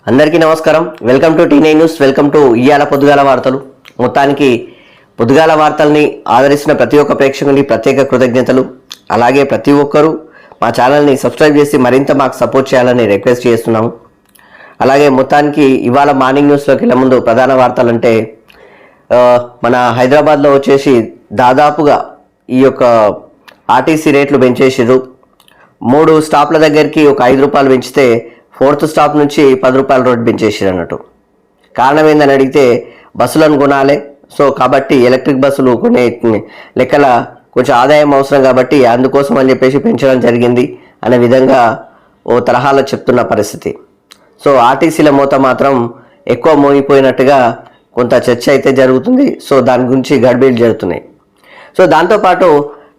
అందరికీ నమస్కారం. Welcome to టీ9 న్యూస్. వెల్కమ్ టు ఇయాల పొద్దుగాల వార్తలు. మొత్తానికి పొద్దుగాల వార్తల్ని ఆదరిస్తున్న ప్రతి ఒక్క ప్రేక్షకునికి ప్రత్యేక కృతజ్ఞతలు. అలాగే ప్రతి ఒక్కరూ మా ఛానల్ని సబ్స్క్రైబ్ చేసి మరింత మాకు సపోర్ట్ చేయాలని రిక్వెస్ట్ చేస్తున్నాము. అలాగే మొత్తానికి ఇవాళ మార్నింగ్ న్యూస్లోకి వెళ్ళే ముందు ప్రధాన వార్తలు అంటే మన హైదరాబాద్లో వచ్చేసి దాదాపుగా ఈ యొక్క ఆర్టీసీ రేట్లు పెంచేసారు. 3 స్టాప్ల దగ్గరికి ఒక 5 రూపాయలు పెంచితే 4th స్టాప్ నుంచి 10 రూపాయల రోడ్ పెంచేసారు అన్నట్టు. కారణం ఏందని అడిగితే బస్సులను కొనాలి, సో కాబట్టి ఎలక్ట్రిక్ బస్సులు కొనే లెక్కల కొంచెం ఆదాయం అవసరం కాబట్టి అందుకోసం అని చెప్పేసి పెంచడం జరిగింది అనే విధంగా ఓ తరహాలో చెప్తున్న పరిస్థితి. సో ఆర్టీసీల మూత మాత్రం ఎక్కువ మోగిపోయినట్టుగా కొంత చర్చ అయితే జరుగుతుంది. సో దాని గురించి గడిబిడి జరుగుతున్నాయి. సో దాంతోపాటు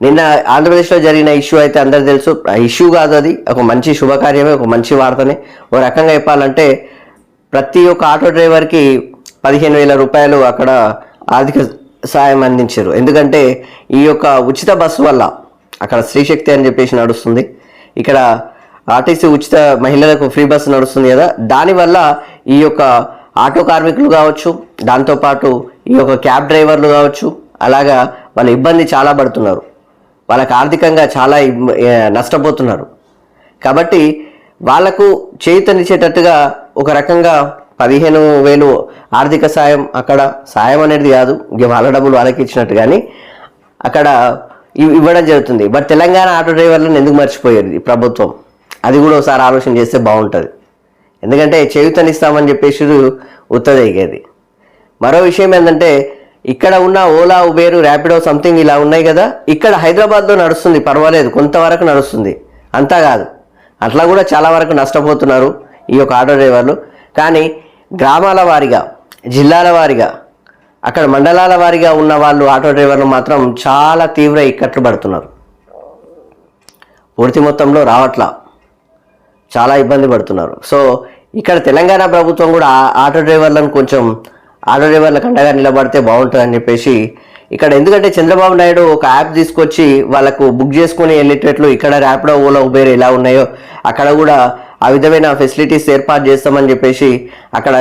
నిన్న ఆంధ్రప్రదేశ్లో జరిగిన ఇష్యూ అయితే అందరికీ తెలుసు. ఇష్యూ కాదు, అది ఒక మంచి శుభకార్యమే, ఒక మంచి వార్తనే. ఓ రకంగా చెప్పాలంటే ప్రతి ఒక్క ఆటో డ్రైవర్కి 15,000 రూపాయలు అక్కడ ఆర్థిక సాయం అందించారు. ఎందుకంటే ఈ యొక్క ఉచిత బస్సు వల్ల అక్కడ స్త్రీశక్తి అని చెప్పేసి నడుస్తుంది, ఇక్కడ ఆర్టీసీ ఉచిత మహిళలకు ఫ్రీ బస్సు నడుస్తుంది కదా. దానివల్ల ఈ యొక్క ఆటో కార్మికులు కావచ్చు, దాంతోపాటు ఈ యొక్క క్యాబ్ డ్రైవర్లు కావచ్చు, అలాగా వాళ్ళ ఇబ్బంది చాలా పడుతున్నారు, వాళ్ళకి ఆర్థికంగా చాలా నష్టపోతున్నారు. కాబట్టి వాళ్లకు చేయూతనిచ్చేటట్టుగా ఒక రకంగా 15,000 ఆర్థిక సాయం, అక్కడ సాయం అనేది కాదు, ఇంక వాళ్ళ డబ్బులు వాళ్ళకి ఇచ్చినట్టు కానీ అక్కడ ఇవ్వడం జరుగుతుంది. బట్ తెలంగాణ ఆటో డ్రైవర్లను ఎందుకు మర్చిపోయారు ఈ ప్రభుత్వం? అది కూడా ఒకసారి ఆలోచన చేస్తే బాగుంటుంది. ఎందుకంటే చేయూతనిస్తామని చెప్పేసి ఉత్తదేగేది. మరో విషయం ఏంటంటే ఇక్కడ ఉన్న ఓలా, ఉబేరు, ర్యాపిడో సంథింగ్ ఇలా ఉన్నాయి కదా, ఇక్కడ హైదరాబాద్లో నడుస్తుంది, పర్వాలేదు, కొంతవరకు నడుస్తుంది, అంతా కాదు. అట్లా కూడా చాలా వరకు నష్టపోతున్నారు ఈ యొక్క ఆటో డ్రైవర్లు. కానీ గ్రామాల వారీగా, జిల్లాల వారీగా, అక్కడ మండలాల వారీగా ఉన్న వాళ్ళు ఆటో డ్రైవర్లు మాత్రం చాలా తీవ్ర ఇక్కట్లు పడుతున్నారు. పూర్తి మొత్తంలో రావట్లా, చాలా ఇబ్బంది పడుతున్నారు. సో ఇక్కడ తెలంగాణ ప్రభుత్వం కూడా ఆటో డ్రైవర్లను కొంచెం ఆటో డ్రైవర్లకు అండగా నిలబడితే బాగుంటుందని చెప్పేసి ఇక్కడ, ఎందుకంటే చంద్రబాబు నాయుడు ఒక యాప్ తీసుకొచ్చి వాళ్ళకు బుక్ చేసుకుని వెళ్ళేటట్లు ఇక్కడ ర్యాపిడో, ఓలా, ఉబేర్ ఎలా ఉన్నాయో అక్కడ కూడా ఆ విధమైన ఫెసిలిటీస్ ఏర్పాటు చేస్తామని చెప్పేసి అక్కడ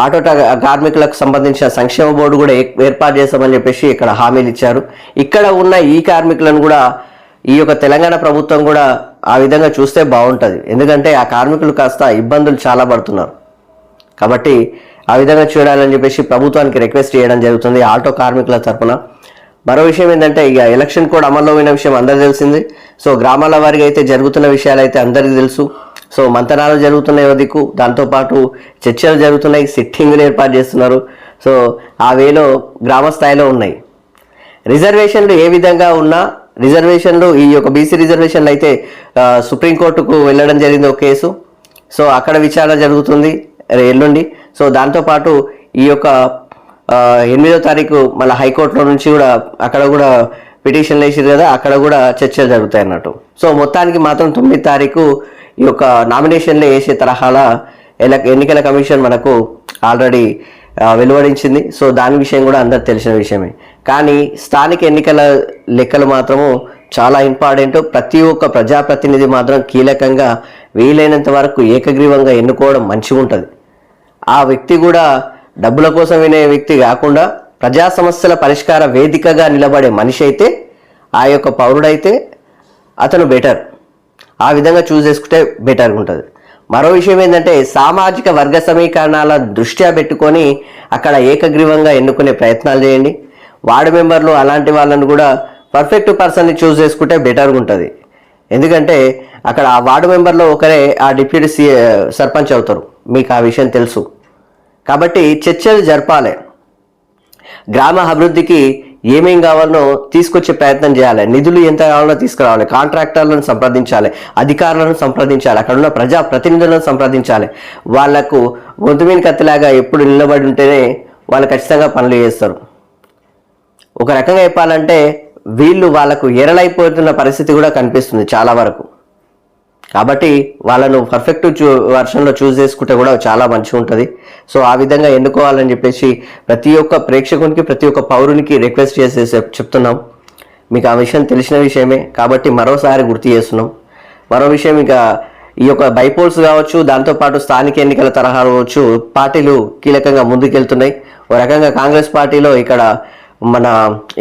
ఆటో కార్మికులకు సంబంధించిన సంక్షేమ బోర్డు కూడా ఏర్పాటు చేస్తామని చెప్పేసి ఇక్కడ హామీలు ఇచ్చారు. ఇక్కడ ఉన్న ఈ కార్మికులను కూడా ఈ యొక్క తెలంగాణ ప్రభుత్వం కూడా ఆ విధంగా చూస్తే బాగుంటుంది. ఎందుకంటే ఆ కార్మికులు కాస్త ఇబ్బందులు చాలా పడుతున్నారు. కాబట్టి ఆ విధంగా చూడాలని చెప్పేసి ప్రభుత్వానికి రిక్వెస్ట్ చేయడం జరుగుతుంది ఆటో కార్మికుల తరఫున. మరో విషయం ఏంటంటే ఇక ఎలక్షన్ కోడ్ అమల్లో ఉన్న విషయం అందరికీ తెలిసింది. సో గ్రామాల వారికి అయితే జరుగుతున్న విషయాలు అయితే అందరికీ తెలుసు. సో మంతనాలు జరుగుతున్నాయి దిక్కు, దాంతోపాటు చర్చలు జరుగుతున్నాయి, సిట్టింగ్లు ఏర్పాటు చేస్తున్నారు. సో ఆ వేలో గ్రామ స్థాయిలో ఉన్నాయి. రిజర్వేషన్లు ఏ విధంగా ఉన్నా, రిజర్వేషన్లు ఈ యొక్క బీసీ రిజర్వేషన్లు అయితే సుప్రీంకోర్టుకు వెళ్ళడం జరిగింది ఒక కేసు. సో అక్కడ విచారణ జరుగుతుంది ఎల్లుండి. సో దాంతోపాటు ఈ యొక్క 8వ తారీఖు మళ్ళీ హైకోర్టులో నుంచి కూడా అక్కడ కూడా పిటిషన్లు వేసారు కదా, అక్కడ కూడా చర్చలు జరుగుతాయి అన్నట్టు. సో మొత్తానికి మాత్రం 9వ తారీఖు ఈ యొక్క నామినేషన్లు వేసే తరహాల ఎన్నికల కమిషన్ మనకు ఆల్రెడీ వెలువడించింది. సో దాని విషయం కూడా అందరికి తెలిసిన విషయమే. కానీ స్థానిక ఎన్నికల లెక్కలు మాత్రము చాలా ఇంపార్టెంట్. ప్రతి ఒక్క ప్రజాప్రతినిధి మాత్రం కీలకంగా వీలైనంత వరకు ఏకగ్రీవంగా ఎన్నుకోవడం మంచిగా ఉంటుంది. ఆ వ్యక్తి కూడా డబ్బుల కోసం వినే వ్యక్తి కాకుండా ప్రజా సమస్యల పరిష్కార వేదికగా నిలబడే మనిషి అయితే, ఆ యొక్క పౌరుడైతే అతను బెటర్. ఆ విధంగా చూస్ చేసుకుంటే బెటర్గా ఉంటుంది. మరో విషయం ఏంటంటే సామాజిక వర్గ సమీకరణాల దృష్ట్యా పెట్టుకొని అక్కడ ఏకగ్రీవంగా ఎన్నుకునే ప్రయత్నాలు చేయండి. వార్డు మెంబర్లు అలాంటి వాళ్ళని కూడా పర్ఫెక్ట్ పర్సన్ని చూస్ చేసుకుంటే బెటర్గా ఉంటుంది. ఎందుకంటే అక్కడ ఆ వార్డు మెంబర్లో ఒకరే ఆ డిప్యూటీ సర్పంచ్ అవుతారు, మీకు ఆ విషయం తెలుసు. కాబట్టి చర్చలు జరపాలి, గ్రామ అభివృద్ధికి ఏమేం కావాలనో తీసుకొచ్చే ప్రయత్నం చేయాలి, నిధులు ఎంత కావాలో తీసుకురావాలి, కాంట్రాక్టర్లను సంప్రదించాలి, అధికారులను సంప్రదించాలి, అక్కడ ఉన్న ప్రజా ప్రతినిధులను సంప్రదించాలి. వాళ్లకు గొంతుమీన కత్తిలాగా ఎప్పుడు నిలబడి ఉంటేనే వాళ్ళు ఖచ్చితంగా పనులు చేస్తారు. ఒక రకంగా చెప్పాలంటే వీళ్ళు వాళ్ళకు ఎరలైపోతున్న పరిస్థితి కూడా కనిపిస్తుంది చాలా వరకు. కాబట్టి వాళ్ళను పర్ఫెక్ట్ వర్షన్లో చూస్ చేసుకుంటే కూడా చాలా మంచిగా ఉంటుంది. సో ఆ విధంగా ఎన్నుకోవాలని చెప్పేసి ప్రతి ఒక్క ప్రేక్షకునికి, ప్రతి ఒక్క పౌరునికి రిక్వెస్ట్ చేసి చెప్తున్నాం. మీకు ఆ విషయం తెలిసిన విషయమే కాబట్టి మరోసారి గుర్తు చేస్తున్నాం. మరో విషయం, ఇక ఈ యొక్క బైపోల్స్ కావచ్చు, దాంతోపాటు స్థానిక ఎన్నికల తరహా కావచ్చు, పార్టీలు కీలకంగా ముందుకెళ్తున్నాయి. ఓ రకంగా కాంగ్రెస్ పార్టీలో ఇక్కడ మన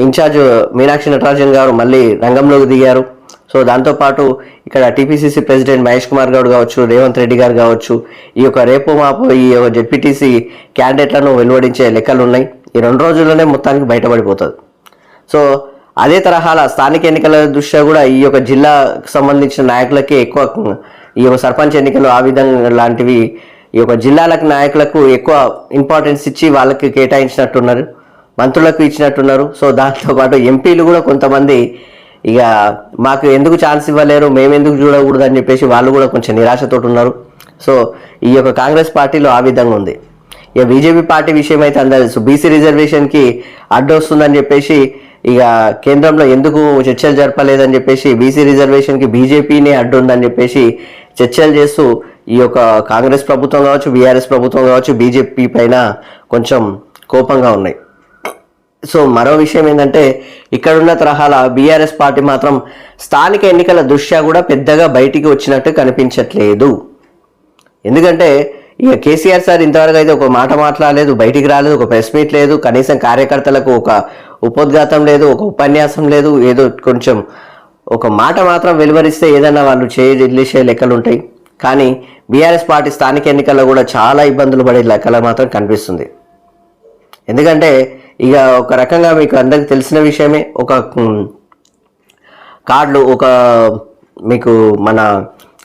ఇన్ఛార్జ్ మీనాక్షి నటరాజన్ గారు మళ్ళీ రంగంలోకి దిగారు. సో దాంతోపాటు ఇక్కడ టీపీసీసీ ప్రెసిడెంట్ మహేష్ కుమార్ గౌడ్ కావచ్చు, రేవంత్ రెడ్డి గారు కావచ్చు, ఈ యొక్క రేపు మాపు ఈ యొక్క జెడ్పీటీసీ క్యాండిడేట్లను వెలువడించే లెక్కలు ఉన్నాయి. ఈ 2 రోజుల్లోనే మొత్తానికి బయటపడిపోతుంది. సో అదే తరహాల స్థానిక ఎన్నికల దృష్ట్యా కూడా ఈ యొక్క జిల్లాకు సంబంధించిన నాయకులకే ఎక్కువ ఈ యొక్క సర్పంచ్ ఎన్నికలు ఆ విధంగా లాంటివి ఈ యొక్క జిల్లాలకు నాయకులకు ఎక్కువ ఇంపార్టెన్స్ ఇచ్చి వాళ్ళకి కేటాయించినట్టున్నారు, మంత్రులకు ఇచ్చినట్టున్నారు. సో దాంతోపాటు ఎంపీలు కూడా కొంతమంది ఇక మాకు ఎందుకు ఛాన్స్ ఇవ్వలేరు, మేమెందుకు చూడకూడదు అని చెప్పేసి వాళ్ళు కూడా కొంచెం నిరాశతో ఉన్నారు. సో ఈ యొక్క కాంగ్రెస్ పార్టీలో ఆ విధంగా ఉంది. ఇక బీజేపీ పార్టీ విషయం అయితే అందరూ తెలుసు. బీసీ రిజర్వేషన్కి అడ్డు వస్తుందని చెప్పేసి ఇక కేంద్రంలో ఎందుకు చర్చలు జరపలేదని చెప్పేసి, బీసీ రిజర్వేషన్కి బీజేపీనే అడ్డు ఉందని చెప్పేసి చర్చలు చేస్తూ ఈ యొక్క కాంగ్రెస్ ప్రభుత్వం కావచ్చు, బీఆర్ఎస్ ప్రభుత్వం కావచ్చు, బీజేపీ పైన కొంచెం కోపంగా ఉన్నాయి. సో మరో విషయం ఏంటంటే ఇక్కడున్న తరహాల బీఆర్ఎస్ పార్టీ మాత్రం స్థానిక ఎన్నికల దృష్ట్యా కూడా పెద్దగా బయటికి వచ్చినట్టు కనిపించట్లేదు. ఎందుకంటే ఇక కేసీఆర్ సార్ ఇంతవరకు అయితే ఒక మాట మాట్లాడలేదు, బయటికి రాలేదు, ఒక ప్రెస్ మీట్ లేదు, కనీసం కార్యకర్తలకు ఒక ఉపోద్ఘాతం లేదు, ఒక ఉపన్యాసం లేదు. ఏదో కొంచెం ఒక మాట మాత్రం వెలువరిస్తే ఏదన్నా వాళ్ళు చేసే లెక్కలు ఉంటాయి. కానీ బీఆర్ఎస్ పార్టీ స్థానిక ఎన్నికల్లో కూడా చాలా ఇబ్బందులు పడే లెక్కలు మాత్రం కనిపిస్తుంది. ఎందుకంటే ఇక ఒక రకంగా మీకు అందరికి తెలిసిన విషయమే, ఒక కార్డులు ఒక మీకు మన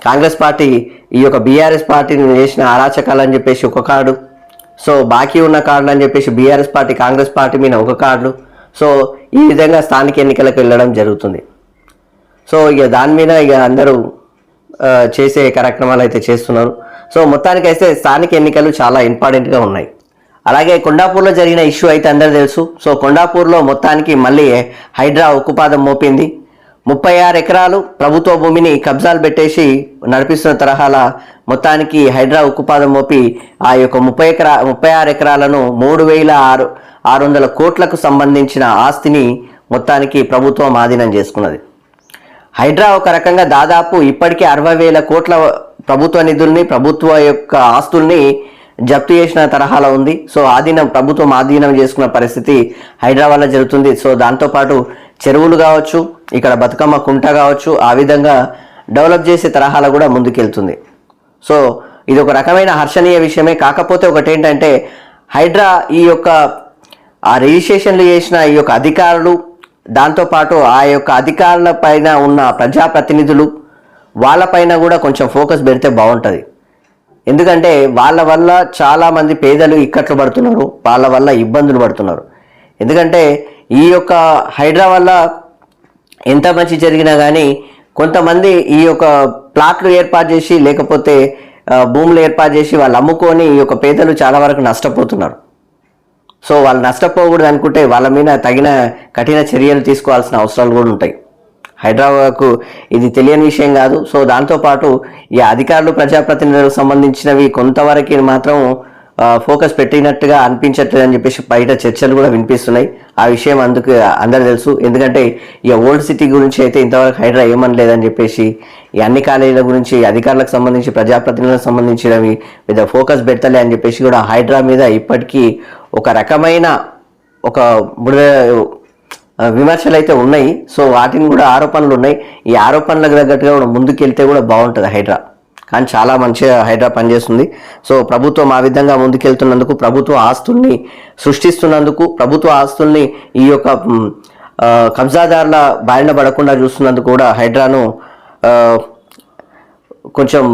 కాంగ్రెస్ పార్టీ ఈ యొక్క బీఆర్ఎస్ పార్టీని చేసిన అరాచకాలు అని చెప్పేసి ఒక కార్డు, సో బాకీ ఉన్న కార్డులు అని చెప్పేసి బీఆర్ఎస్ పార్టీ కాంగ్రెస్ పార్టీ మీద ఒక కార్డు. సో ఈ విధంగా స్థానిక ఎన్నికలకు వెళ్ళడం జరుగుతుంది. సో ఇక దాని మీద ఇక అందరూ చేసే కార్యక్రమాలు అయితే చేస్తున్నారు. సో మొత్తానికైతే స్థానిక ఎన్నికలు చాలా ఇంపార్టెంట్గా ఉన్నాయి. అలాగే కొండాపూర్లో జరిగిన ఇష్యూ అయితే అందరూ తెలుసు. సో కొండాపూర్లో మొత్తానికి మళ్ళీ హైడ్రా ఉక్కుపాదం మోపింది. 36 ఎకరాలు ప్రభుత్వ భూమిని కబ్జాలు పెట్టేసి నడిపిస్తున్న తరహాల మొత్తానికి హైడ్రా ఉక్కుపాదం మోపి ఆ యొక్క 36 ఎకరాలను 3,600 కోట్లకు సంబంధించిన ఆస్తిని మొత్తానికి ప్రభుత్వం ఆధీనం చేసుకున్నది. హైడ్రా ఒక రకంగా దాదాపు ఇప్పటికే 60,000 కోట్ల ప్రభుత్వ నిధుల్ని, ప్రభుత్వ యొక్క ఆస్తుల్ని జప్తు చేసిన తరహాలో ఉంది. సో ప్రభుత్వం ఆధీనం చేసుకున్న పరిస్థితి హైదరాబాద్లో జరుగుతుంది. సో దాంతోపాటు చెరువులు కావచ్చు, ఇక్కడ బతుకమ్మ కుంట కావచ్చు, ఆ విధంగా డెవలప్ చేసే తరహాలో కూడా ముందుకెళ్తుంది. సో ఇది ఒక రకమైన హర్షణీయ విషయమే. కాకపోతే ఒకటి ఏంటంటే హైడ్రా ఈ యొక్క ఆ రిజిస్ట్రేషన్లు చేసిన ఈ యొక్క అధికారులు, దాంతోపాటు ఆ యొక్క అధికారుల పైన ఉన్న ప్రజాప్రతినిధులు వాళ్ళపైన కూడా కొంచెం ఫోకస్ పెడితే బాగుంటుంది. ఎందుకంటే వాళ్ళ వల్ల చాలామంది పేదలు ఇక్కట్లు పడుతున్నారు, వాళ్ళ వల్ల ఇబ్బందులు పడుతున్నారు. ఎందుకంటే ఈ యొక్క హైడ్రా వల్ల ఎంత మంచి జరిగినా కానీ కొంతమంది ఈ యొక్క ప్లాట్లు ఏర్పాటు చేసి లేకపోతే భూములు ఏర్పాటు చేసి వాళ్ళు అమ్ముకొని ఈ యొక్క పేదలు చాలా వరకు నష్టపోతున్నారు. సో వాళ్ళు నష్టపోకూడదు అనుకుంటే వాళ్ళ మీద తగిన కఠిన చర్యలు తీసుకోవాల్సిన అవసరాలు కూడా ఉంటాయి. హైదరాబాద్కు ఇది తెలియని విషయం కాదు. సో దాంతోపాటు ఈ అధికారులు ప్రజాప్రతినిధులకు సంబంధించినవి కొంతవరకు మాత్రం ఫోకస్ పెట్టినట్టుగా అనిపించట్లేదు అని చెప్పేసి బయట చర్చలు కూడా వినిపిస్తున్నాయి. ఆ విషయం అందుకు అందరూ తెలుసు. ఎందుకంటే ఈ ఓల్డ్ సిటీ గురించి అయితే ఇంతవరకు హైడ్రా ఏమనలేదని చెప్పేసి ఈ అన్ని కాలేజీల గురించి అధికారులకు సంబంధించి ప్రజాప్రతినిధులకు సంబంధించినవి మీద ఫోకస్ పెట్టలే అని చెప్పేసి కూడా హైడ్రా మీద ఇప్పటికీ ఒక రకమైన ఒక విమర్శలు అయితే ఉన్నాయి. సో వాటిని కూడా ఆరోపణలు ఉన్నాయి. ఈ ఆరోపణలకు తగ్గట్టుగా కూడా ముందుకెళ్తే కూడా బాగుంటుంది హైడ్రా. కానీ చాలా మంచిగా హైడ్రా పనిచేస్తుంది. సో ప్రభుత్వం ఆ విధంగా ముందుకెళ్తున్నందుకు, ప్రభుత్వ ఆస్తుల్ని సృష్టిస్తున్నందుకు, ప్రభుత్వ ఆస్తుల్ని ఈ యొక్క కబ్జాదారుల బారిన పడకుండా చూస్తున్నందుకు కూడా హైడ్రాను కొంచెం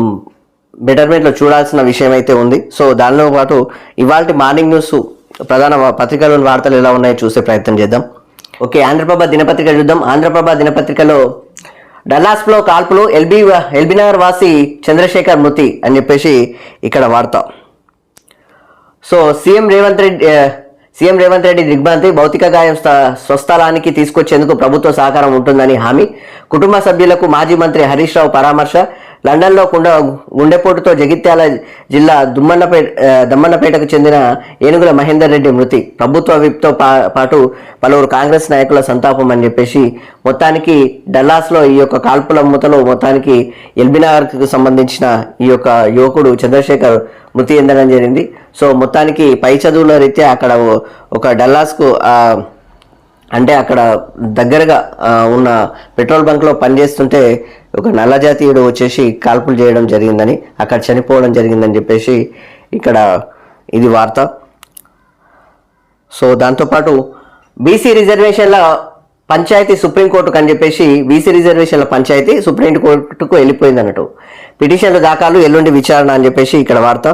బెటర్మెంట్లో చూడాల్సిన విషయం అయితే ఉంది. సో దానితో పాటు ఇవాళ మార్నింగ్ న్యూస్ ప్రధాన పత్రికలోని వార్తలు ఎలా ఉన్నాయో చూసే ప్రయత్నం చేద్దాం. ఓకే, ఆంధ్రప్రభ దినపత్రిక చూద్దాం. ఆంధ్రప్రభ దినపత్రికలో డల్లాస్లో కాల్పులు, ఎల్బీనగర్ వాసి చంద్రశేఖర్ మృతి అని చెప్పేసి ఇక్కడ వార్త. సో సీఎం రేవంత్ రెడ్డి దిగ్భ్రాంతి, భౌతిక గాయం స్వస్థలానికి తీసుకొచ్చేందుకు ప్రభుత్వ సహకారం ఉంటుందని హామీ, కుటుంబ సభ్యులకు మాజీ మంత్రి హరీష్ రావు పరామర్శ, లండన్లో గుండెపోటుతో జగిత్యాల జిల్లా దమ్మన్నపేటకు చెందిన ఏనుగుల మహేందర్ రెడ్డి మృతి ప్రభుత్వ విప్తో పాటు పలువురు కాంగ్రెస్ నాయకుల సంతాపం అని చెప్పేసి మొత్తానికి డల్లాస్లో ఈ యొక్క కాల్పుల మూతలో మొత్తానికి ఎల్బీనగర్కు సంబంధించిన ఈ యొక్క యువకుడు చంద్రశేఖర్ మృతి చెందడం జరిగింది. సో మొత్తానికి పై చదువుల రీత్యా అక్కడ ఒక డల్లాస్కు అంటే అక్కడ దగ్గరగా ఉన్న పెట్రోల్ బంక్లో పనిచేస్తుంటే ఒక నల్లజాతీయుడు వచ్చేసి కాల్పులు చేయడం జరిగిందని, అక్కడ చనిపోవడం జరిగిందని చెప్పేసి ఇక్కడ ఇది వార్త. సో దాంతోపాటు బీసీ రిజర్వేషన్ల పంచాయతీ సుప్రీంకోర్టుకు అని చెప్పేసి బీసీ రిజర్వేషన్ల పంచాయతీ సుప్రీంకోర్టుకు వెళ్ళిపోయింది అన్నట్టు. పిటిషన్ల దాఖలు ఎల్లుండి విచారణ అని చెప్పేసి ఇక్కడ వార్త.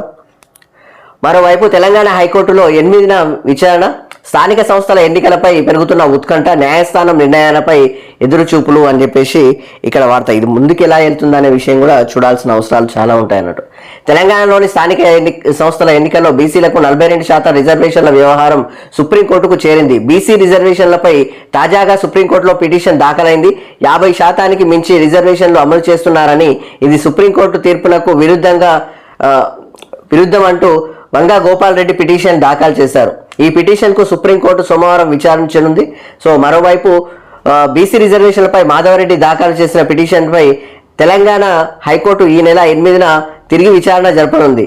మరోవైపు తెలంగాణ హైకోర్టులో 8న విచారణ. స్థానిక సంస్థల ఎన్నికలపై పెరుగుతున్న ఉత్కంఠ, న్యాయస్థానం నిర్ణయాలపై ఎదురుచూపులు అని చెప్పేసి ఇక్కడ వార్త. ఇది ముందుకు ఎలా వెళ్తుందనే విషయం కూడా చూడాల్సిన అవసరాలు చాలా ఉంటాయన్నట్టు. తెలంగాణలోని స్థానిక సంస్థల ఎన్నికల్లో బీసీలకు 42% రిజర్వేషన్ల వ్యవహారం సుప్రీంకోర్టుకు చేరింది. బీసీ రిజర్వేషన్లపై తాజాగా సుప్రీంకోర్టులో పిటిషన్ దాఖలైంది. 50% మించి రిజర్వేషన్లు అమలు చేస్తున్నారని, ఇది సుప్రీంకోర్టు తీర్పునకు విరుద్ధం అంటూ వంగా గోపాల్ రెడ్డి పిటిషన్ దాఖలు చేశారు. ఈ పిటిషన్కు సుప్రీంకోర్టు సోమవారం విచారించనుంది. సో మరోవైపు బీసీ రిజర్వేషన్లపై మాధవరెడ్డి దాఖలు చేసిన పిటిషన్పై తెలంగాణ హైకోర్టు ఈ నెల 8న తిరిగి విచారణ జరపనుంది.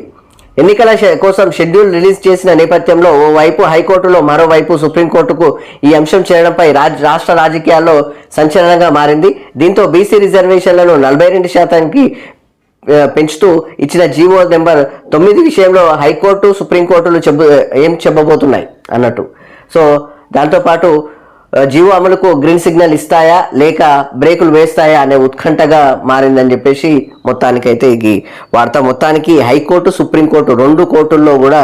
ఎన్నికల కోసం షెడ్యూల్ రిలీజ్ చేసిన నేపథ్యంలో ఓవైపు హైకోర్టులో మరోవైపు సుప్రీంకోర్టుకు ఈ అంశం చేరడంపై రాష్ట్ర రాజకీయాల్లో సంచలనంగా మారింది. దీంతో బీసీ రిజర్వేషన్లను 42%కి పెంచుతూ ఇచ్చిన జీవో నెంబర్ 9 విషయంలో హైకోర్టు సుప్రీంకోర్టులు ఏం చెప్పబోతున్నాయి అన్నట్టు. సో దాంతోపాటు జీవో అమలుకు గ్రీన్ సిగ్నల్ ఇస్తాయా లేక బ్రేకులు వేస్తాయా అనే ఉత్కంఠగా మారిందని చెప్పేసి మొత్తానికైతే ఈ వార్త. మొత్తానికి హైకోర్టు సుప్రీంకోర్టు 2 కోర్టుల్లో కూడా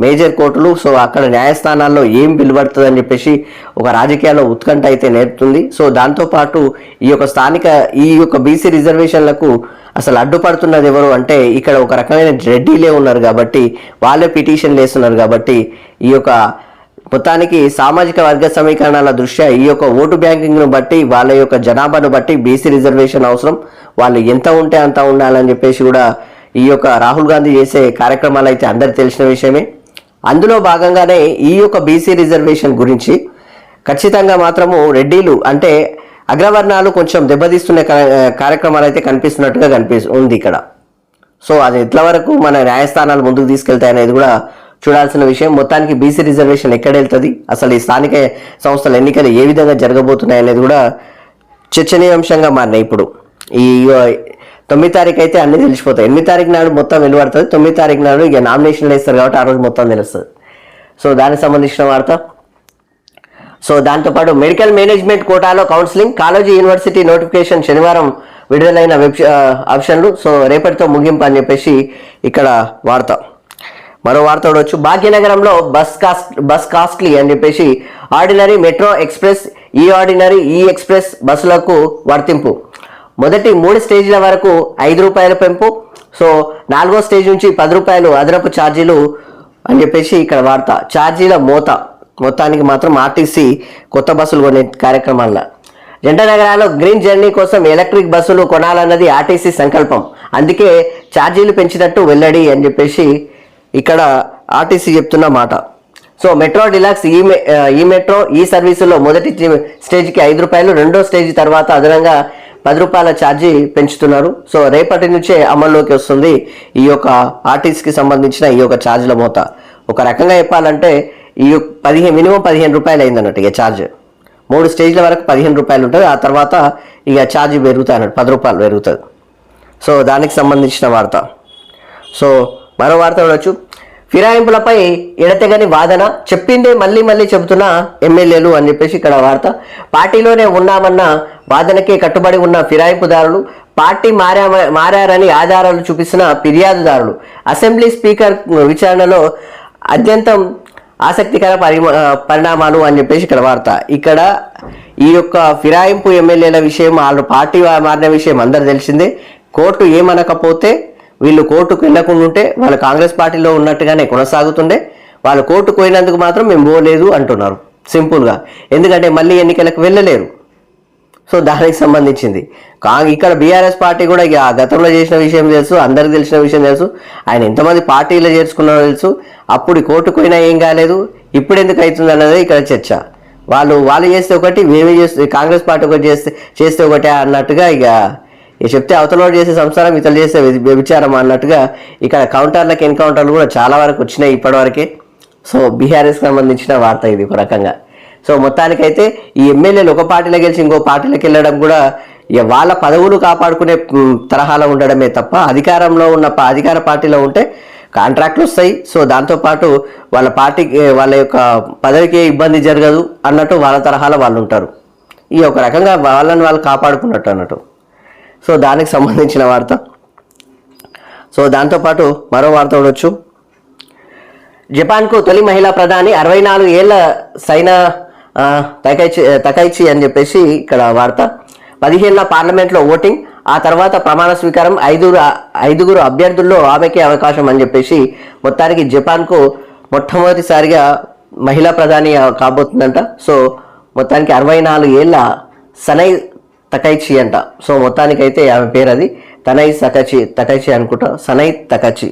మేజర్ కోర్టులు. సో అక్కడ న్యాయస్థానాల్లో ఏం పిలువడుతుందని చెప్పేసి ఒక రాజకీయాల్లో ఉత్కంఠ అయితే నేర్పుతుంది. సో దాంతోపాటు ఈ యొక్క బీసీ రిజర్వేషన్లకు అసలు అడ్డుపడుతున్నది ఎవరు అంటే ఇక్కడ ఒక రకమైన రెడ్డిలే ఉన్నారు కాబట్టి వాళ్ళే పిటిషన్లు వేస్తున్నారు కాబట్టి ఈ యొక్క మొత్తానికి సామాజిక వర్గ సమీకరణాల దృష్ట్యా ఈ యొక్క ఓటు బ్యాంకింగ్ను బట్టి వాళ్ళ యొక్క జనాభాను బట్టి బీసీ రిజర్వేషన్ అవసరం, వాళ్ళు ఎంత ఉంటే అంత ఉండాలని చెప్పేసి కూడా ఈ యొక్క రాహుల్ గాంధీ చేసే కార్యక్రమాలు అయితే అందరికి తెలిసిన విషయమే. అందులో భాగంగానే ఈ యొక్క బీసీ రిజర్వేషన్ గురించి ఖచ్చితంగా మాత్రము రెడ్డిలు అంటే అగ్రవర్ణాలు కొంచెం దెబ్బతీస్తున్న కార్యక్రమాలు అయితే కనిపిస్తున్నట్టుగా ఉంది ఇక్కడ. సో అది ఎట్ల వరకు మన న్యాయస్థానాలు ముందుకు తీసుకెళ్తాయి అనేది కూడా చూడాల్సిన విషయం. మొత్తానికి బీసీ రిజర్వేషన్ ఎక్కడ వెళ్తుంది, అసలు ఈ స్థానిక సంస్థల ఎన్నికలు ఏ విధంగా జరగబోతున్నాయి అనేది కూడా చర్చనీయాంశంగా మారినాయి. ఇప్పుడు ఈ 9 తారీఖు అయితే అన్ని తెలిసిపోతాయి. 8 తారీఖు నాడు మొత్తం వెలువడుతుంది. 9 తారీఖు నాడు ఇక నామినేషన్లు వేస్తారు కాబట్టి ఆ రోజు మొత్తం తెలుస్తుంది. సో దానికి సంబంధించిన వార్త. సో దాంతోపాటు మెడికల్ మేనేజ్మెంట్ కోటాలో కౌన్సిలింగ్, కాలేజీ యూనివర్సిటీ నోటిఫికేషన్ శనివారం విడుదలైన ఆప్షన్లు. సో రేపటితో ముగింపు అని చెప్పేసి ఇక్కడ వార్త. మరో వార్త కూడా భాగ్యనగరంలో బస్ కాస్ట్లీ అని చెప్పేసి ఆర్డినరీ, మెట్రో, ఎక్స్ప్రెస్, ఈ ఆర్డినరీ, ఈ ఎక్స్ప్రెస్ బస్సులకు వర్తింపు. మొదటి 3 స్టేజ్ల వరకు ₹5 పెంపు. సో 4వ స్టేజ్ నుంచి ₹10 అదనపు ఛార్జీలు అని చెప్పేసి ఇక్కడ వార్త. ఛార్జీల మొత్తానికి మాత్రం ఆర్టీసీ కొత్త బస్సులు కొనే కార్యక్రమాల్లో జంట నగరాల్లో గ్రీన్ జర్నీ కోసం ఎలక్ట్రిక్ బస్సులు కొనాలన్నది ఆర్టీసీ సంకల్పం. అందుకే ఛార్జీలు పెంచినట్టు వెల్లడి అని చెప్పేసి ఇక్కడ ఆర్టీసీ చెప్తున్న మాట. సో మెట్రో డిలక్స్, ఈ మెట్రో, ఈ సర్వీసుల్లో మొదటి స్టేజ్కి ₹5, రెండో స్టేజ్ తర్వాత అదనంగా ₹10 ఛార్జీ పెంచుతున్నారు. సో రేపటి నుంచే అమల్లోకి వస్తుంది ఈ యొక్క ఆర్టీసీకి సంబంధించిన ఈ యొక్క ఛార్జీల మోత. ఒక రకంగా చెప్పాలంటే ఈ మినిమం ₹15 అయిందన్నట్టు ఇక ఛార్జ్. 3 స్టేజ్ల వరకు ₹15 ఉంటుంది. ఆ తర్వాత ఇక ఛార్జీ పెరుగుతాయి అన్నట్టు, ₹10 పెరుగుతుంది. సో దానికి సంబంధించిన వార్త. సో మరో వార్త చూడొచ్చు. ఫిరాయింపులపై ఎడతెగని వాదన, చెప్పిందే మళ్ళీ చెబుతున్న ఎమ్మెల్యేలు అని చెప్పేసి ఇక్కడ వార్త. పార్టీలోనే ఉన్నామన్న వాదనకే కట్టుబడి ఉన్న ఫిరాయింపుదారులు, పార్టీ మారారని ఆధారాలు చూపిస్తున్న ఫిర్యాదుదారులు, అసెంబ్లీ స్పీకర్ విచారణలో అత్యంతం ఆసక్తికర పరిణామాలు అని చెప్పేసి ఇక్కడ వార్త. ఇక్కడ ఈ యొక్క ఫిరాయింపు ఎమ్మెల్యేల విషయం, వాళ్ళు పార్టీ మారిన విషయం అందరు తెలిసిందే. కోర్టు ఏమనకపోతే వీళ్ళు కోర్టుకు వెళ్ళకుండా ఉంటే వాళ్ళు కాంగ్రెస్ పార్టీలో ఉన్నట్టుగానే కొనసాగుతుండే. వాళ్ళు కోర్టుకు పోయినందుకు మాత్రం మేము పోలేదు అంటున్నారు సింపుల్గా. ఎందుకంటే మళ్ళీ ఎన్నికలకు వెళ్ళలేరు. సో దానికి సంబంధించింది ఇక్కడ బీఆర్ఎస్ పార్టీ కూడా ఇక గతంలో చేసిన విషయం తెలుసు, అందరికి తెలిసిన విషయం తెలుసు. ఆయన ఎంతమంది పార్టీలో చేర్చుకున్నారో తెలుసు. అప్పుడు కోర్టుకు పోయినా ఏం కాలేదు, ఇప్పుడు ఎందుకు అవుతుంది అన్నది ఇక్కడ చర్చ. వాళ్ళు చేస్తే ఒకటి, మేమే చేస్తే, కాంగ్రెస్ పార్టీ ఒకటి చేస్తే ఒకటి అన్నట్టుగా ఇక చెప్తే అవతల చేసే సంసారం ఇతరులు చేసే వ్యభిచారం అన్నట్టుగా ఇక్కడ కౌంటర్లకు ఎన్కౌంటర్లు కూడా చాలా వరకు వచ్చినాయి ఇప్పటివరకే. సో బీఆర్ఎస్కి సంబంధించిన వార్త ఇది ఒక రకంగా. సో మొత్తానికైతే ఈ ఎమ్మెల్యేలు ఒక పార్టీలో గెలిచి ఇంకో పార్టీలోకి వెళ్ళడం కూడా వాళ్ళ పదవులు కాపాడుకునే తరహాలో ఉండడమే తప్ప, అధికారంలో ఉన్న అధికార పార్టీలో ఉంటే కాంట్రాక్ట్లు వస్తాయి. సో దాంతోపాటు వాళ్ళ పార్టీకి వాళ్ళ యొక్క పదవికి ఇబ్బంది జరగదు అన్నట్టు వాళ్ళ తరహాలో వాళ్ళు ఉంటారు. ఈ ఒక రకంగా వాళ్ళని వాళ్ళు కాపాడుకున్నట్టు అన్నట్టు. సో దానికి సంబంధించిన వార్త. సో దాంతోపాటు మరో వార్త ఉండొచ్చు. జపాన్కు తొలి మహిళా ప్రధాని 64 ఏళ్ల సైనా తకైచి అని చెప్పేసి ఇక్కడ వార్త. 15 పార్లమెంట్లో ఓటింగ్, ఆ తర్వాత ప్రమాణ స్వీకారం, ఐదుగురు అభ్యర్థుల్లో ఆమెకే అవకాశం అని చెప్పేసి మొత్తానికి జపాన్కు మొట్టమొదటిసారిగా మహిళా ప్రధాని కాబోతుందంట. సో మొత్తానికి 64 ఏళ్ల సనై తకైచి అంట. సో మొత్తానికైతే ఆమె పేరు అది తనై తకైచి అనుకుంటా, సనై తకచి.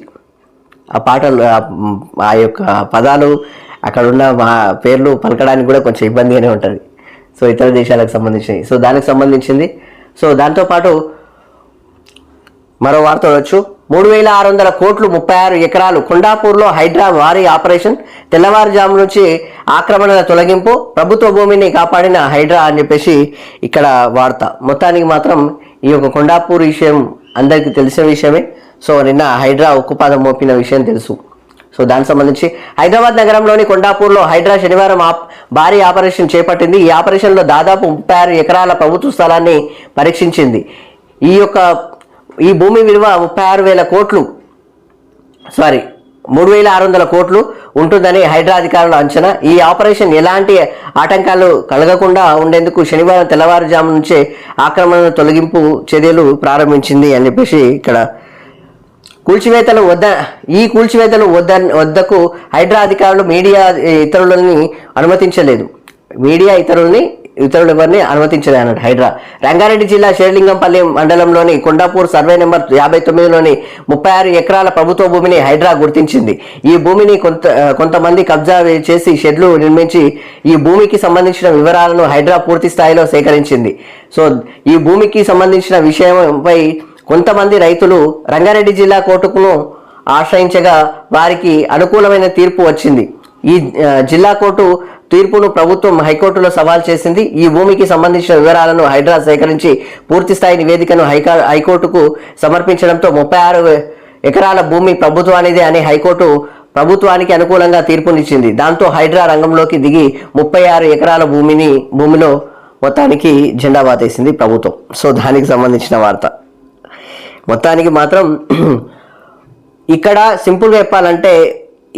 ఆ పాటలు ఆ యొక్క పదాలు అక్కడ ఉన్న పేర్లు పలకడానికి కూడా కొంచెం ఇబ్బందిగానే ఉంటుంది. సో ఇతర దేశాలకు సంబంధించినవి. సో దానికి సంబంధించింది. సో దాంతోపాటు మరో వార్త వచ్చు. 3600 కోట్లు 36 ఎకరాలు కొండాపూర్లో హైడ్రా భారీ ఆపరేషన్, తెల్లవారుజాము నుంచి ఆక్రమణల తొలగింపు, ప్రభుత్వ భూమిని కాపాడిన హైడ్రా అని చెప్పేసి ఇక్కడ వార్త. మొత్తానికి మాత్రం ఈ యొక్క కొండాపూర్ విషయం అందరికీ తెలిసిన విషయమే. సో నిన్న హైడ్రా ఉక్కుపాదం మోపిన విషయం తెలుసు. సో దానికి సంబంధించి హైదరాబాద్ నగరంలోని కొండాపూర్లో హైడ్రా శనివారం భారీ ఆపరేషన్ చేపట్టింది. ఈ ఆపరేషన్లో దాదాపు 36 ఎకరాల ప్రభుత్వ స్థలాన్ని పరీక్షించింది. ఈ భూమి విలువ 36,000 కోట్లు 3600 కోట్లు ఉంటుందని హైడ్రా అధికారుల అంచనా. ఈ ఆపరేషన్ ఎలాంటి ఆటంకాలు కలగకుండా ఉండేందుకు శనివారం తెల్లవారుజాము నుంచే ఆక్రమణ తొలగింపు చర్యలు ప్రారంభించింది అని చెప్పేసి ఇక్కడ కూల్చివేతలు వద్దకు హైడ్రా అధికారులు మీడియా ఇతరులని అనుమతించలేదు. ఇతరులు ఎవరిని అనుమతించలేదు అన్నట్టు హైడ్రా. రంగారెడ్డి జిల్లా శేర్లింగంపల్లి మండలంలోని కొండాపూర్ సర్వే నెంబర్ 59లోని 36 ఎకరాల ప్రభుత్వ భూమిని హైడ్రా గుర్తించింది. ఈ భూమిని కొంతమంది కబ్జా చేసి షెడ్లు నిర్మించి ఈ భూమికి సంబంధించిన వివరాలను హైడ్రా పూర్తి స్థాయిలో సేకరించింది. సో ఈ భూమికి సంబంధించిన విషయంపై కొంతమంది రైతులు రంగారెడ్డి జిల్లా కోర్టును ఆశ్రయించగా వారికి అనుకూలమైన తీర్పు వచ్చింది. ఈ జిల్లా కోర్టు తీర్పును ప్రభుత్వం హైకోర్టులో సవాల్ చేసింది. ఈ భూమికి సంబంధించిన వివరాలను హైడ్రా సేకరించి పూర్తి స్థాయి నివేదికను హైకోర్టుకు సమర్పించడంతో 36 ఎకరాల భూమి ప్రభుత్వానిదే అని హైకోర్టు ప్రభుత్వానికి అనుకూలంగా తీర్పునిచ్చింది. దాంతో హైడ్రా రంగంలోకి దిగి 36 ఎకరాల భూమిలో మొత్తానికి జెండా బాతేసింది ప్రభుత్వం. సో దానికి సంబంధించిన వార్త. మొత్తానికి మాత్రం ఇక్కడ సింపుల్గా చెప్పాలంటే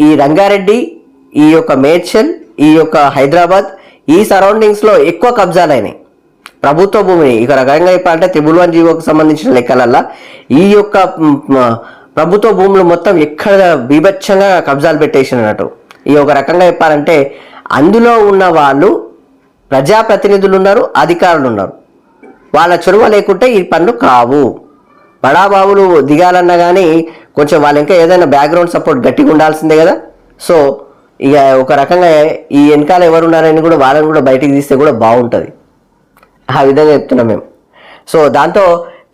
ఈ రంగారెడ్డి, ఈ యొక్క మేడ్చల్, ఈ యొక్క హైదరాబాద్, ఈ సరౌండింగ్స్లో ఎక్కువ కబ్జాలైనాయి ప్రభుత్వ భూమిని. ఇక రకంగా చెప్పాలంటే 111 జీవోకి సంబంధించిన లెక్కలల్లా ఈ యొక్క ప్రభుత్వ భూములు మొత్తం ఎక్కడ బీభత్సంగా కబ్జాలు పెట్టేసినట్టు. ఈ ఒక రకంగా చెప్పాలంటే అందులో ఉన్న వాళ్ళు ప్రజాప్రతినిధులు ఉన్నారు, అధికారులు ఉన్నారు. వాళ్ళ చొరవ లేకుంటే ఈ పనులు కావు. బడాబాబులు దిగాలన్నా కానీ కొంచెం వాళ్ళు ఇంకా ఏదైనా బ్యాక్గ్రౌండ్ సపోర్ట్ గట్టిగా ఉండాల్సిందే కదా. సో ఇక ఒక రకంగా ఈ వెనకాల ఎవరున్నారని కూడా వాళ్ళని కూడా బయటికి తీస్తే కూడా బాగుంటుంది. ఆ విధంగా చెప్తున్నాం మేము. సో దాంతో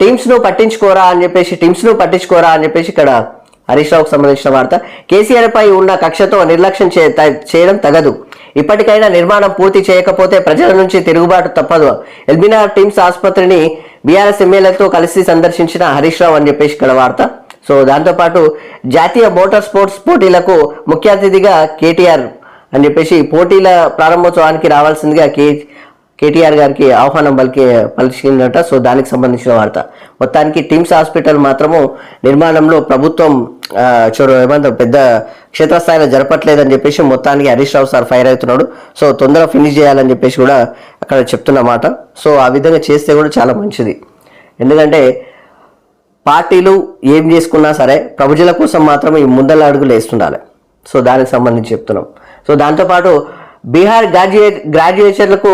టీమ్స్ను పట్టించుకోరా అని చెప్పేసి ఇక్కడ హరీష్ రావుకు సంబంధించిన వార్త. కేసీఆర్ పై ఉన్న కక్షతో నిర్లక్ష్యం చేయడం తగదు. ఇప్పటికైనా నిర్మాణం పూర్తి చేయకపోతే ప్రజల నుంచి తిరుగుబాటు తప్పదు. ఎల్బీనగర్ టీమ్స్ ఆసుపత్రిని బీఆర్ఎస్ ఎమ్మెల్యేలతో కలిసి సందర్శించిన హరీష్ రావు అని చెప్పేసి ఇక్కడ వార్త. సో దాంతోపాటు జాతీయ మోటార్ స్పోర్ట్స్ పోటీలకు ముఖ్య అతిథిగా కేటీఆర్ అని చెప్పేసి పోటీల ప్రారంభోత్సవానికి రావాల్సిందిగా కేటీఆర్ గారికి ఆహ్వానం పలికిందట. సో దానికి సంబంధించిన వార్త. మొత్తానికి టిమ్స్ హాస్పిటల్ మాత్రము నిర్మాణంలో ప్రభుత్వం పెద్ద క్షేత్రస్థాయిలో జరపట్లేదని చెప్పేసి మొత్తానికి హరీష్ రావు సార్ ఫైర్ అవుతున్నాడు. సో తొందరగా ఫినిష్ చేయాలని చెప్పేసి కూడా అక్కడ చెప్తున్నమాట. సో ఆ విధంగా చేస్తే కూడా చాలా మంచిది. ఎందుకంటే పార్టీలు ఏం చేసుకున్నా సరే ప్రజల కోసం మాత్రం ఈ ముందల అడుగులు వేస్తుండాలి. సో దానికి సంబంధించి చెప్తున్నాం. సో దాంతోపాటు బీహార్ గ్రాడ్యుయేషన్లకు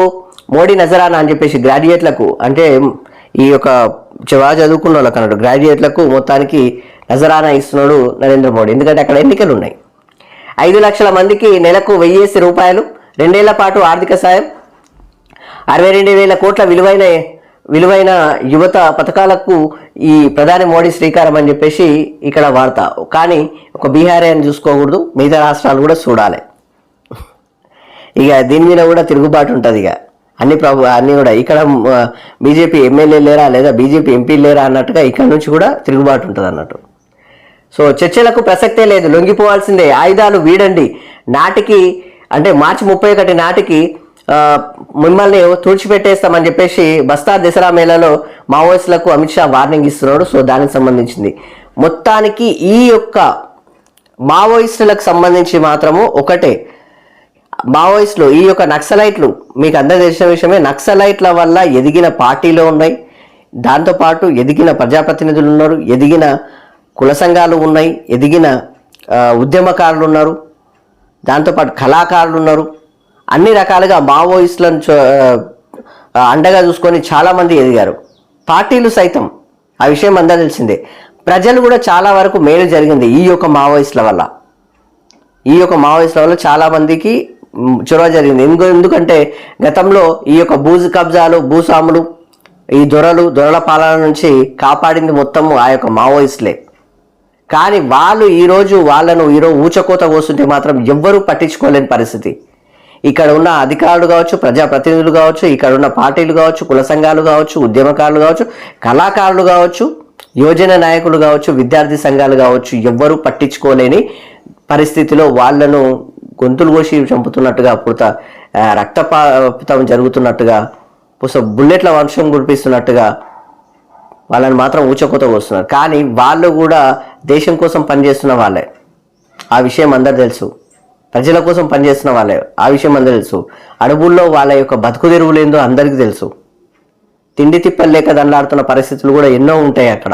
మోడీ నజరానా అని చెప్పేసి గ్రాడ్యుయేట్లకు, అంటే ఈ యొక్క బాగా చదువుకున్న వాళ్ళకి అన్నట్టు గ్రాడ్యుయేట్లకు మొత్తానికి నజరానా ఇస్తున్నాడు నరేంద్ర మోడీ. ఎందుకంటే అక్కడ ఎన్నికలు ఉన్నాయి. 5 లక్షల మందికి నెలకు 1000 రూపాయలు, 2 ఏళ్ల పాటు ఆర్థిక సాయం, 62,000 కోట్ల విలువైన యువత పథకాలకు ఈ ప్రధాని మోడీ శ్రీకారం అని చెప్పేసి ఇక్కడ వార్త. కానీ ఒక బీహార్ అని చూసుకోకూడదు, మిగతా రాష్ట్రాలు కూడా చూడాలి. ఇక దీని మీద కూడా తిరుగుబాటు ఉంటుంది. ఇక అన్ని కూడా ఇక్కడ బీజేపీ ఎమ్మెల్యే లేరా లేదా బీజేపీ ఎంపీ లేరా అన్నట్టుగా ఇక్కడ నుంచి కూడా తిరుగుబాటు ఉంటుంది అన్నట్టు. సో చర్చలకు ప్రసక్తే లేదు, లొంగిపోవాల్సిందే, ఆయుధాలు వీడండి, నాటికి అంటే మార్చి 31 నాటికి మిమ్మల్ని తుడిచిపెట్టేస్తామని చెప్పేసి బస్తా దసరా మేళాలో మావోయిస్టులకు అమిత్ షా వార్నింగ్ ఇస్తున్నాడు. సో దానికి సంబంధించింది మొత్తానికి ఈ యొక్క మావోయిస్టులకు సంబంధించి మాత్రము ఒకటే, మావోయిస్టులు ఈ యొక్క నక్సలైట్లు మీకు అందరూ తెలిసిన విషయమే, నక్సలైట్ల వల్ల ఎదిగిన పార్టీలు ఉన్నాయి, దాంతోపాటు ఎదిగిన ప్రజాప్రతినిధులు ఉన్నారు, ఎదిగిన కుల సంఘాలు ఉన్నాయి, ఎదిగిన ఉద్యమకారులు ఉన్నారు, దాంతోపాటు కళాకారులు ఉన్నారు. అన్ని రకాలుగా మావోయిస్టులను అండగా చూసుకొని చాలామంది ఎదిగారు, పార్టీలు సైతం. ఆ విషయం అందరూ తెలిసిందే. ప్రజలు కూడా చాలా వరకు మేలు జరిగింది ఈ యొక్క మావోయిస్టుల వల్ల. చాలామందికి చొరవ జరిగింది. ఎందుకంటే గతంలో ఈ యొక్క కబ్జాలు, భూస్వాములు, ఈ దొరల పాలన నుంచి కాపాడింది మొత్తము ఆ యొక్క మావోయిస్టులే. కానీ వాళ్ళు ఈరోజు ఊచకోత కోస్తుంటే మాత్రం ఎవ్వరూ పట్టించుకోలేని పరిస్థితి. ఇక్కడ ఉన్న అధికారులు కావచ్చు, ప్రజాప్రతినిధులు కావచ్చు, ఇక్కడ ఉన్న పార్టీలు కావచ్చు, కుల సంఘాలు కావచ్చు, ఉద్యమకారులు కావచ్చు, కళాకారులు కావచ్చు, యువజన నాయకులు కావచ్చు, విద్యార్థి సంఘాలు కావచ్చు, ఎవ్వరూ పట్టించుకోలేని పరిస్థితిలో వాళ్ళను గొంతులు కోసి చంపుతున్నట్టుగా, రక్తపాతం జరుగుతున్నట్టుగా, బుల్లెట్ల వర్షం కురిపిస్తున్నట్టుగా వాళ్ళని మాత్రం ఊచకోత కోస్తున్నారు. కానీ వాళ్ళు కూడా దేశం కోసం పనిచేస్తున్న వాళ్ళే, ఆ విషయం అందరు తెలుసు. ప్రజల కోసం పనిచేస్తున్న వాళ్ళే, ఆ విషయం అందరూ తెలుసు. అడవుల్లో వాళ్ళ యొక్క బతుకు తెరువులు ఏందో అందరికీ తెలుసు. తిండి తిప్పలు లేక దండాడుతున్న పరిస్థితులు కూడా ఎన్నో ఉంటాయి అక్కడ.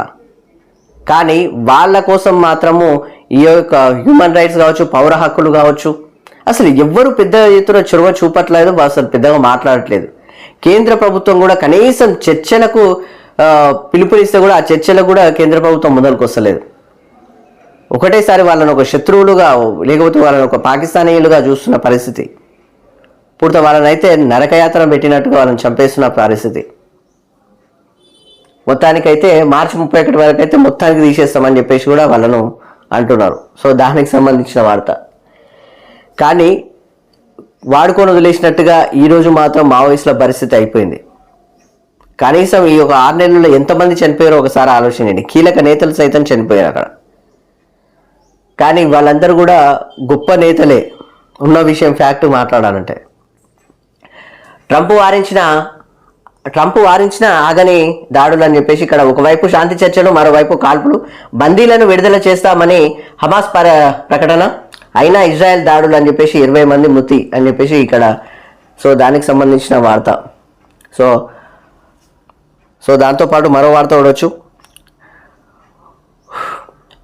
కానీ వాళ్ళ కోసం మాత్రము ఈ యొక్క హ్యూమన్ రైట్స్ కావచ్చు, పౌర హక్కులు కావచ్చు, అసలు ఎవ్వరు పెద్ద ఎత్తున చొరవ చూపట్లేదు, అసలు పెద్దగా మాట్లాడట్లేదు. కేంద్ర ప్రభుత్వం కూడా కనీసం చర్చలకు పిలుపునిస్తే కూడా ఆ చర్చలకు కూడా కేంద్ర ప్రభుత్వం ముందరకు వస్తలేదు. ఒకటేసారి వాళ్ళని ఒక శత్రువులుగా, లేకపోతే వాళ్ళని ఒక పాకిస్తానీయులుగా చూస్తున్న పరిస్థితి. పూర్తి వాళ్ళని అయితే నరకయాత్ర పెట్టినట్టుగా వాళ్ళని చంపేస్తున్న పరిస్థితి. మొత్తానికైతే మార్చి 31 వరకు అయితే మొత్తానికి తీసేస్తామని చెప్పేసి కూడా వాళ్ళను అంటున్నారు. సో దానికి సంబంధించిన వార్త. కానీ వాడుకొని వదిలేసినట్టుగా ఈరోజు మాత్రం మావోయిస్టుల పరిస్థితి అయిపోయింది. కనీసం ఈ ఒక 6 నెలల్లో ఎంతమంది చనిపోయారో ఒకసారి ఆలోచించండి. కీలక నేతలు సైతం చనిపోయారు అక్కడ. కానీ వాళ్ళందరూ కూడా గొప్ప నేతలే, ఉన్న విషయం ఫ్యాక్ట్ మాట్లాడాలంటే. ట్రంప్ వారించిన ఆగని దాడులు అని చెప్పేసి ఇక్కడ ఒకవైపు శాంతి చర్చలు, మరోవైపు కాల్పులు, బందీలను విడుదల చేస్తామని హమాస్ ప్రకటన, అయినా ఇజ్రాయెల్ దాడులు అని చెప్పేసి 20 మంది మృతి అని చెప్పేసి ఇక్కడ. సో దానికి సంబంధించిన వార్త. సో దాంతోపాటు మరో వార్త చూడవచ్చు.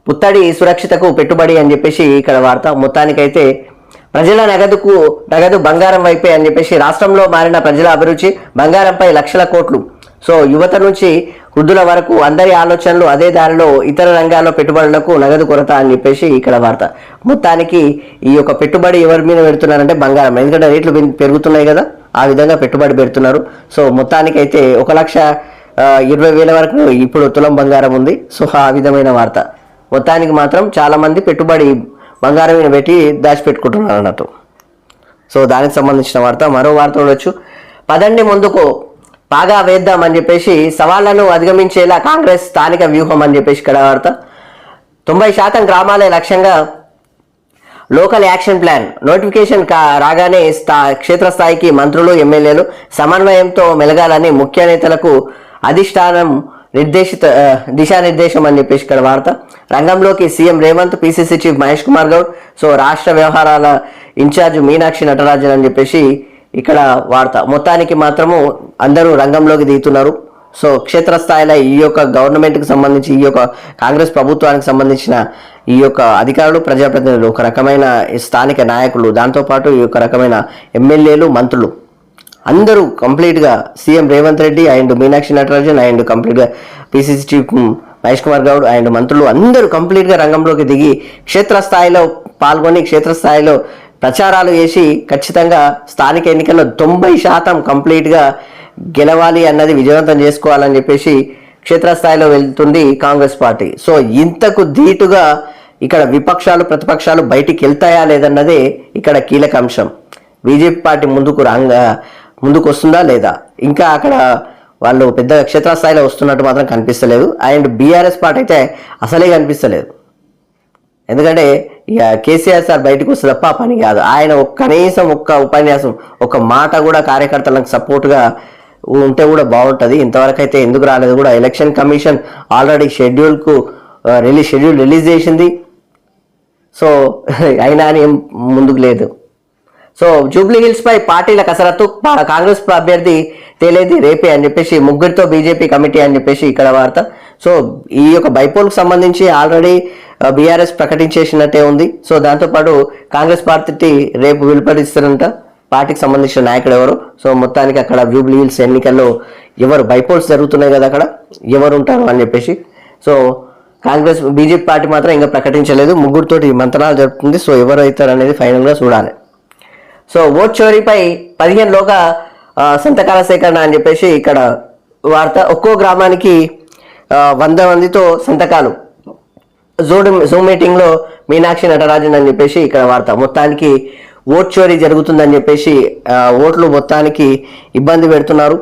పుత్తడి సురక్షితకు పెట్టుబడి అని చెప్పేసి ఇక్కడ వార్త. మొత్తానికైతే ప్రజల నగదు బంగారం వైపే అని చెప్పేసి రాష్ట్రంలో మారిన ప్రజల అభిరుచి బంగారంపై లక్షల కోట్లు. సో యువత నుంచి వృద్ధుల వరకు అందరి ఆలోచనలు అదే దారిలో, ఇతర రంగాల్లో పెట్టుబడులకు నగదు కొరత అని చెప్పేసి ఇక్కడ వార్త. మొత్తానికి ఈ యొక్క పెట్టుబడి ఎవరి మీద పెడుతున్నారంటే బంగారం, ఎందుకంటే రేట్లు పెరుగుతున్నాయి కదా, ఆ విధంగా పెట్టుబడి పెడుతున్నారు. సో మొత్తానికైతే 1,20,000 వరకు ఇప్పుడు తులం బంగారం ఉంది. సో ఆ విధమైన వార్త. మొత్తానికి మాత్రం చాలామంది పెట్టుబడి బంగారం మీద పెట్టి దాచిపెట్టుకుంటున్నారు అన్నట్టు. సో దానికి సంబంధించిన వార్త. మరో వార్త చూడొచ్చు. పదండి ముందుకు బాగా వేద్దాం అని చెప్పేసి సవాళ్లను అధిగమించేలా కాంగ్రెస్ స్థానిక వ్యూహం అని చెప్పేసి ఇక్కడ వార్త. 90% గ్రామాలే లక్ష్యంగా లోకల్ యాక్షన్ ప్లాన్ నోటిఫికేషన్ రాగానే క్షేత్రస్థాయికి మంత్రులు, ఎమ్మెల్యేలు సమన్వయంతో మెలగాలని ముఖ్య నేతలకు అధిష్టానం దిశానిర్దేశం అని చెప్పేసి ఇక్కడ వార్త. రంగంలోకి CM Revanth, PCC chief Mahesh Kumar Goud, so రాష్ట్ర వ్యవహారాల ఇన్ఛార్జ్ మీనాక్షి నటరాజన్ అని చెప్పేసి ఇక్కడ వార్త. మొత్తానికి మాత్రము అందరూ రంగంలోకి దిగుతున్నారు. సో క్షేత్రస్థాయిలో ఈ యొక్క గవర్నమెంట్కి సంబంధించి, ఈ యొక్క కాంగ్రెస్ ప్రభుత్వానికి సంబంధించిన ఈ యొక్క అధికారులు, ప్రజాప్రతినిధులు, ఒక రకమైన స్థానిక నాయకులు, దాంతోపాటు ఈ యొక్క రకమైన ఎమ్మెల్యేలు, మంత్రులు అందరూ కంప్లీట్గా CM Revanth Reddy and Meenakshi Natarajan and కంప్లీట్గా PCC chief Mahesh Kumar Goud and మంత్రులు అందరూ కంప్లీట్గా రంగంలోకి దిగి క్షేత్రస్థాయిలో పాల్గొని క్షేత్రస్థాయిలో ప్రచారాలు చేసి ఖచ్చితంగా స్థానిక ఎన్నికల్లో 90% కంప్లీట్గా గెలవాలి అన్నది విజయవంతం చేసుకోవాలని చెప్పేసి క్షేత్రస్థాయిలో వెళ్తుంది కాంగ్రెస్ పార్టీ. సో ఇంతకు ధీటుగా ఇక్కడ విపక్షాలు ప్రతిపక్షాలు బయటికి వెళ్తాయా లేదన్నదే ఇక్కడ కీలక అంశం. బీజేపీ పార్టీ ముందుకు వస్తుందా లేదా, ఇంకా అక్కడ వాళ్ళు పెద్ద క్షేత్రస్థాయిలో వస్తున్నట్టు మాత్రం కనిపిస్తలేదు. అండ్ బీఆర్ఎస్ పార్టీ అయితే అసలే కనిపిస్తలేదు. ఎందుకంటే ఇక కేసీఆర్ సార్ బయటకు వస్తే తప్ప పని కాదు. ఆయన కనీసం ఒక్క ఉపన్యాసం ఒక మాట కూడా కార్యకర్తలకు సపోర్ట్గా ఉంటే కూడా బాగుంటుంది. ఇంతవరకు అయితే ఎందుకు రాలేదు కూడా. Election commission already schedule release చేసింది. సో అయినా ఏం ముందుకు లేదు. సో జూబ్లీ హిల్స్ పై పార్టీల కసరత్తు, కాంగ్రెస్ అభ్యర్థి తేలేది రేపే అని చెప్పేసి ముగ్గురితో బీజేపీ కమిటీ అని చెప్పేసి ఇక్కడ వార్త. సో ఈ యొక్క బైపోల్కి సంబంధించి ఆల్రెడీ బీఆర్ఎస్ ప్రకటించేసినట్టే ఉంది. సో దాంతోపాటు కాంగ్రెస్ పార్టీ రేపు వెలువడిస్తారంట పార్టీకి సంబంధించిన నాయకుడు ఎవరు. సో మొత్తానికి అక్కడ జూబ్లీ హిల్స్ ఎన్నికల్లో ఎవరు బైపోల్స్ జరుగుతున్నాయి కదా, అక్కడ ఎవరు ఉంటారు అని చెప్పేసి. సో బీజేపీ పార్టీ మాత్రం ఇంకా ప్రకటించలేదు, ముగ్గురితోటి మంత్రాలు జరుపుతుంది. సో ఎవరు అవుతారు అనేది ఫైనల్గా చూడాలి. సో ఓట్ చోరీపై 15లోగా సంతకాల సేకరణ అని చెప్పేసి ఇక్కడ వార్త. ఒక్కో గ్రామానికి 100 మందితో సంతకాలు. జూమ్ మీటింగ్లో మీనాక్షి నటరాజన్ అని చెప్పేసి ఇక్కడ వార్త. మొత్తానికి ఓట్ చోరీ జరుగుతుందని చెప్పేసి ఓట్లు మొత్తానికి ఇబ్బంది పెడుతున్నారు.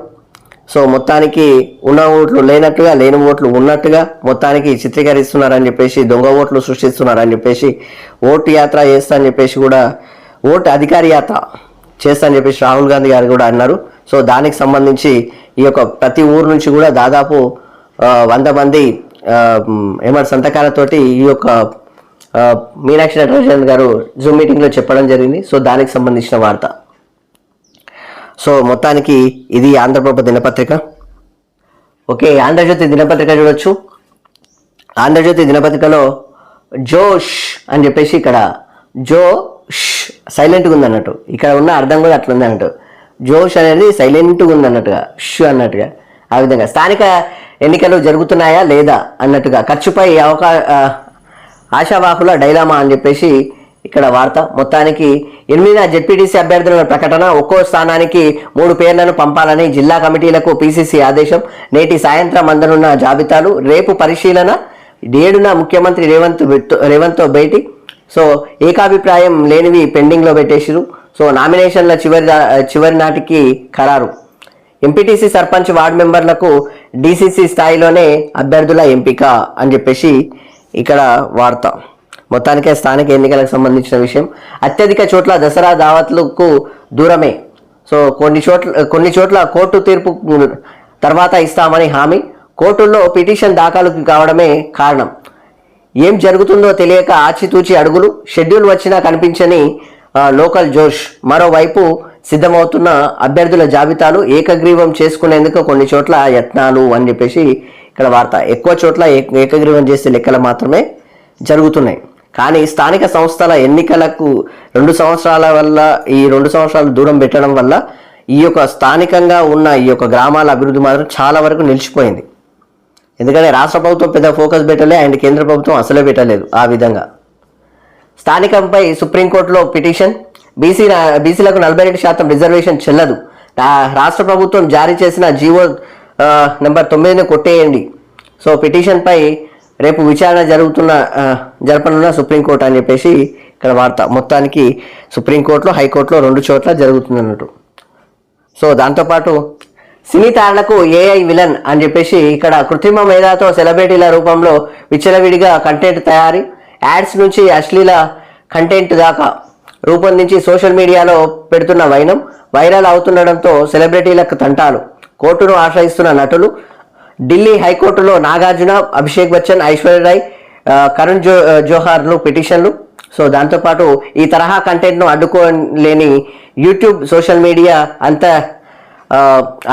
సో మొత్తానికి ఉన్న ఓట్లు లేనట్టుగా, లేని ఓట్లు ఉన్నట్టుగా మొత్తానికి చిత్రీకరిస్తున్నారని చెప్పేసి, దొంగ ఓట్లు సృష్టిస్తున్నారని చెప్పేసి, ఓటు యాత్ర చేస్తా అని చెప్పేసి కూడా, ఓటు అధికారి యాత్ర చేస్తా అని చెప్పేసి రాహుల్ గాంధీ గారు కూడా అన్నారు. సో దానికి సంబంధించి ఈ యొక్క ప్రతి ఊరు నుంచి కూడా దాదాపు 100 మంది సంతకాలతోటి ఈ యొక్క మీనాక్షి నటరాజన్ గారు జూమ్ మీటింగ్లో చెప్పడం జరిగింది. సో దానికి సంబంధించిన వార్త. సో మొత్తానికి ఇది ఆంధ్రప్రభ దినపత్రిక. ఓకే, ఆంధ్రజ్యోతి దినపత్రిక చూడొచ్చు. ఆంధ్రజ్యోతి దినపత్రికలో జోష్ అని చెప్పేసి ఇక్కడ జోష్ సైలెంట్గా ఉంది అన్నట్టు, ఇక్కడ ఉన్న అర్థం కూడా అట్లా ఉంది అన్నట్టు. జోష్ అనేది సైలెంట్గా ఉంది అన్నట్టుగా, ష్ అన్నట్టుగా. ఆ విధంగా స్థానిక ఎన్నికలు జరుగుతున్నాయా లేదా అన్నట్టుగా ఖర్చుపై ఆశావాహుల డైలామా అని చెప్పేసి ఇక్కడ వార్త. మొత్తానికి 8 జెడ్పీటీసీ అభ్యర్థుల ప్రకటన. ఒక్కో స్థానానికి 3 పేర్లను పంపాలని జిల్లా కమిటీలకు పీసీసీ ఆదేశం. నేటి సాయంత్రం అందనున్న జాబితాలు రేపు పరిశీలన. 7న ముఖ్యమంత్రి రేవంత్తో భేటీ. సో ఏకాభిప్రాయం లేనివి పెండింగ్లో పెట్టేసిరు. సో నామినేషన్ల చివరి నాటికి ఖరారు. ఎంపీటీసీ సర్పంచ్ వార్డు మెంబర్లకు డీసీసీ స్థాయిలోనే అభ్యర్థుల ఎంపిక అని చెప్పేసి ఇక్కడ వార్త. మొత్తానికే స్థానిక ఎన్నికలకు సంబంధించిన విషయం. అత్యధిక చోట్ల దసరా దావత్లకు దూరమే. సో కొన్ని చోట్ల కోర్టు తీర్పు తర్వాత ఇస్తామని హామీ. కోర్టుల్లో పిటిషన్ దాఖలు కావడమే కారణం. ఏం జరుగుతుందో తెలియక ఆచితూచి అడుగులు. షెడ్యూల్ వచ్చినా కనిపించని లోకల్ జోష్. మరోవైపు సిద్ధమవుతున్న అభ్యర్థుల జాబితాలు ఏకగ్రీవం చేసుకునేందుకు కొన్ని చోట్ల యత్నాలు అని చెప్పేసి ఇక్కడ వార్త. ఎక్కువ చోట్ల ఏకగ్రీవం చేసే లెక్కలు మాత్రమే జరుగుతున్నాయి. కానీ స్థానిక సంస్థల ఎన్నికలకు 2 సంవత్సరాల వల్ల, ఈ 2 సంవత్సరాలు దూరం పెట్టడం వల్ల ఈ యొక్క స్థానికంగా ఉన్న ఈ యొక్క గ్రామాల అభివృద్ధి మాత్రం చాలా వరకు నిలిచిపోయింది. ఎందుకంటే రాష్ట్ర ప్రభుత్వం పెద్ద ఫోకస్ పెట్టలే అండ్ కేంద్ర ప్రభుత్వం అసలే పెట్టలేదు. ఆ విధంగా స్థానికంపై సుప్రీంకోర్టులో పిటిషన్. బీసీలకు 42% రిజర్వేషన్ చెల్లదు. రాష్ట్ర ప్రభుత్వం జారీ చేసిన జీవో నెంబర్ 9ని కొట్టేయండి. సో పిటిషన్పై రేపు విచారణ జరపనున్న సుప్రీంకోర్టు అని చెప్పేసి ఇక్కడ వార్త. మొత్తానికి సుప్రీంకోర్టులో, హైకోర్టులో 2 చోట్ల జరుగుతుందన్నట్టు. సో దాంతోపాటు సినీ తారలకు ఏఐ విలన్ అని చెప్పేసి ఇక్కడ కృత్రిమ మేధాతో సెలబ్రిటీల రూపంలో విచ్చలవిడిగా కంటెంట్ తయారీ. యాడ్స్ నుంచి అశ్లీల కంటెంట్ దాకా రూపొందించి సోషల్ మీడియాలో పెడుతున్న వైరల్ అవుతుండడంతో సెలబ్రిటీలకు తంటాలు. కోర్టును ఆశ్రయిస్తున్న నటులు. ఢిల్లీ హైకోర్టులో నాగార్జున, అభిషేక్ బచ్చన్, ఐశ్వర్యరాయ్, కరణ్ జోహార్లు పిటిషన్లు. సో దాంతోపాటు ఈ తరహా కంటెంట్ను అడ్డుకోలేని యూట్యూబ్, సోషల్ మీడియా అంతా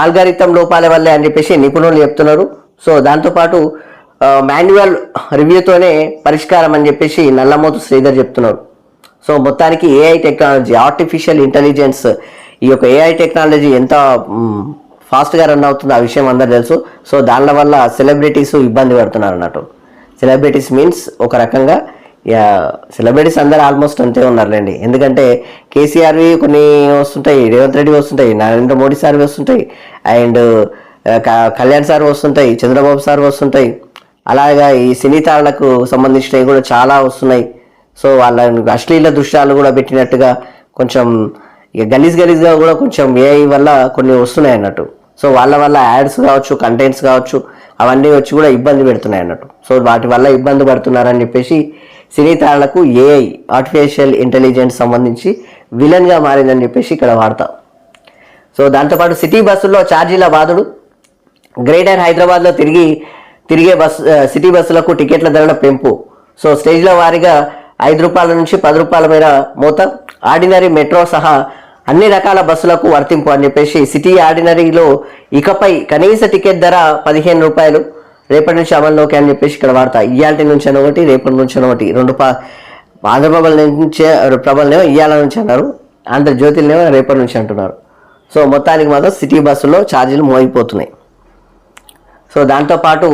ఆల్గారిథం లోపాల వల్లే అని చెప్పేసి నిపుణులు చెప్తున్నారు. సో దాంతోపాటు మాన్యువల్ రివ్యూతోనే పరిష్కారం అని చెప్పేసి నల్లమోతు శ్రీధర్ చెప్తున్నారు. సో మొత్తానికి ఏఐ టెక్నాలజీ, ఆర్టిఫిషియల్ ఇంటెలిజెన్స్ ఈ యొక్క ఏఐ టెక్నాలజీ ఎంత ఫాస్ట్గా రన్ అవుతుందో ఆ విషయం అందరూ తెలుసు. సో దాని వల్ల సెలబ్రిటీస్ ఇబ్బంది పడుతున్నారు అన్నట్టు. సెలబ్రిటీస్ మీన్స్ ఒక రకంగా సెలబ్రిటీస్ అందరూ ఆల్మోస్ట్ అంతే ఉన్నారులేండి. ఎందుకంటే కేసీఆర్వి కొన్ని వస్తుంటాయి, రేవంత్ రెడ్డి వస్తుంటాయి, నరేంద్ర మోడీ సార్వి వస్తుంటాయి, అండ్ కళ్యాణ్ సార్ వస్తుంటాయి, చంద్రబాబు సార్ వస్తుంటాయి. అలాగా ఈ సినీ తారలకు సంబంధించినవి కూడా చాలా వస్తున్నాయి. సో వాళ్ళ అశ్లీల దృశ్యాలు కూడా పెట్టినట్టుగా కొంచెం ఇక గలీజ్గా కూడా కొంచెం ఏఐ వల్ల కొన్ని వస్తున్నాయి అన్నట్టు. సో వాళ్ళ వల్ల యాడ్స్ కావచ్చు, కంటెంట్స్ కావచ్చు, అవన్నీ వచ్చి కూడా ఇబ్బంది పెడుతున్నాయి అన్నట్టు. సో వాటి వల్ల ఇబ్బంది పడుతున్నారని చెప్పేసి సినీ తారలకు ఏఐ ఆర్టిఫిషియల్ ఇంటెలిజెన్స్ సంబంధించి విలన్గా మారిందని చెప్పేసి ఇక్కడ వార్త. సో దాంతోపాటు సిటీ బస్సుల్లో ఛార్జీల బాధుడు, గ్రేటర్ హైదరాబాద్లో తిరిగే సిటీ బస్సులకు టికెట్ల ధరల పెంపు. సో స్టేజ్ల వారీగా ₹5 నుంచి ₹10 మేర మోత, ఆర్డినరీ మెట్రో సహా అన్ని రకాల బస్సులకు వర్తింపు అని చెప్పేసి సిటీ ఆర్డినరీలో ఇకపై కనీస టికెట్ ధర ₹15 రేపటి నుంచి అమల్లోకి అని చెప్పేసి ఇక్కడ వార్త. ఇయాల్టి నుంచి ఒకటి, రేపటి నుంచి ఒకటి, ఆంధ్రప్రభల నుంచే ప్రభలనేమో ఇయాల నుంచి అన్నారు, ఆంధ్రజ్యోతినేమో రేపటి నుంచి అంటున్నారు. సో మొత్తానికి మాత్రం సిటీ బస్సులో ఛార్జీలు మోగిపోతున్నాయి. సో దాంతోపాటు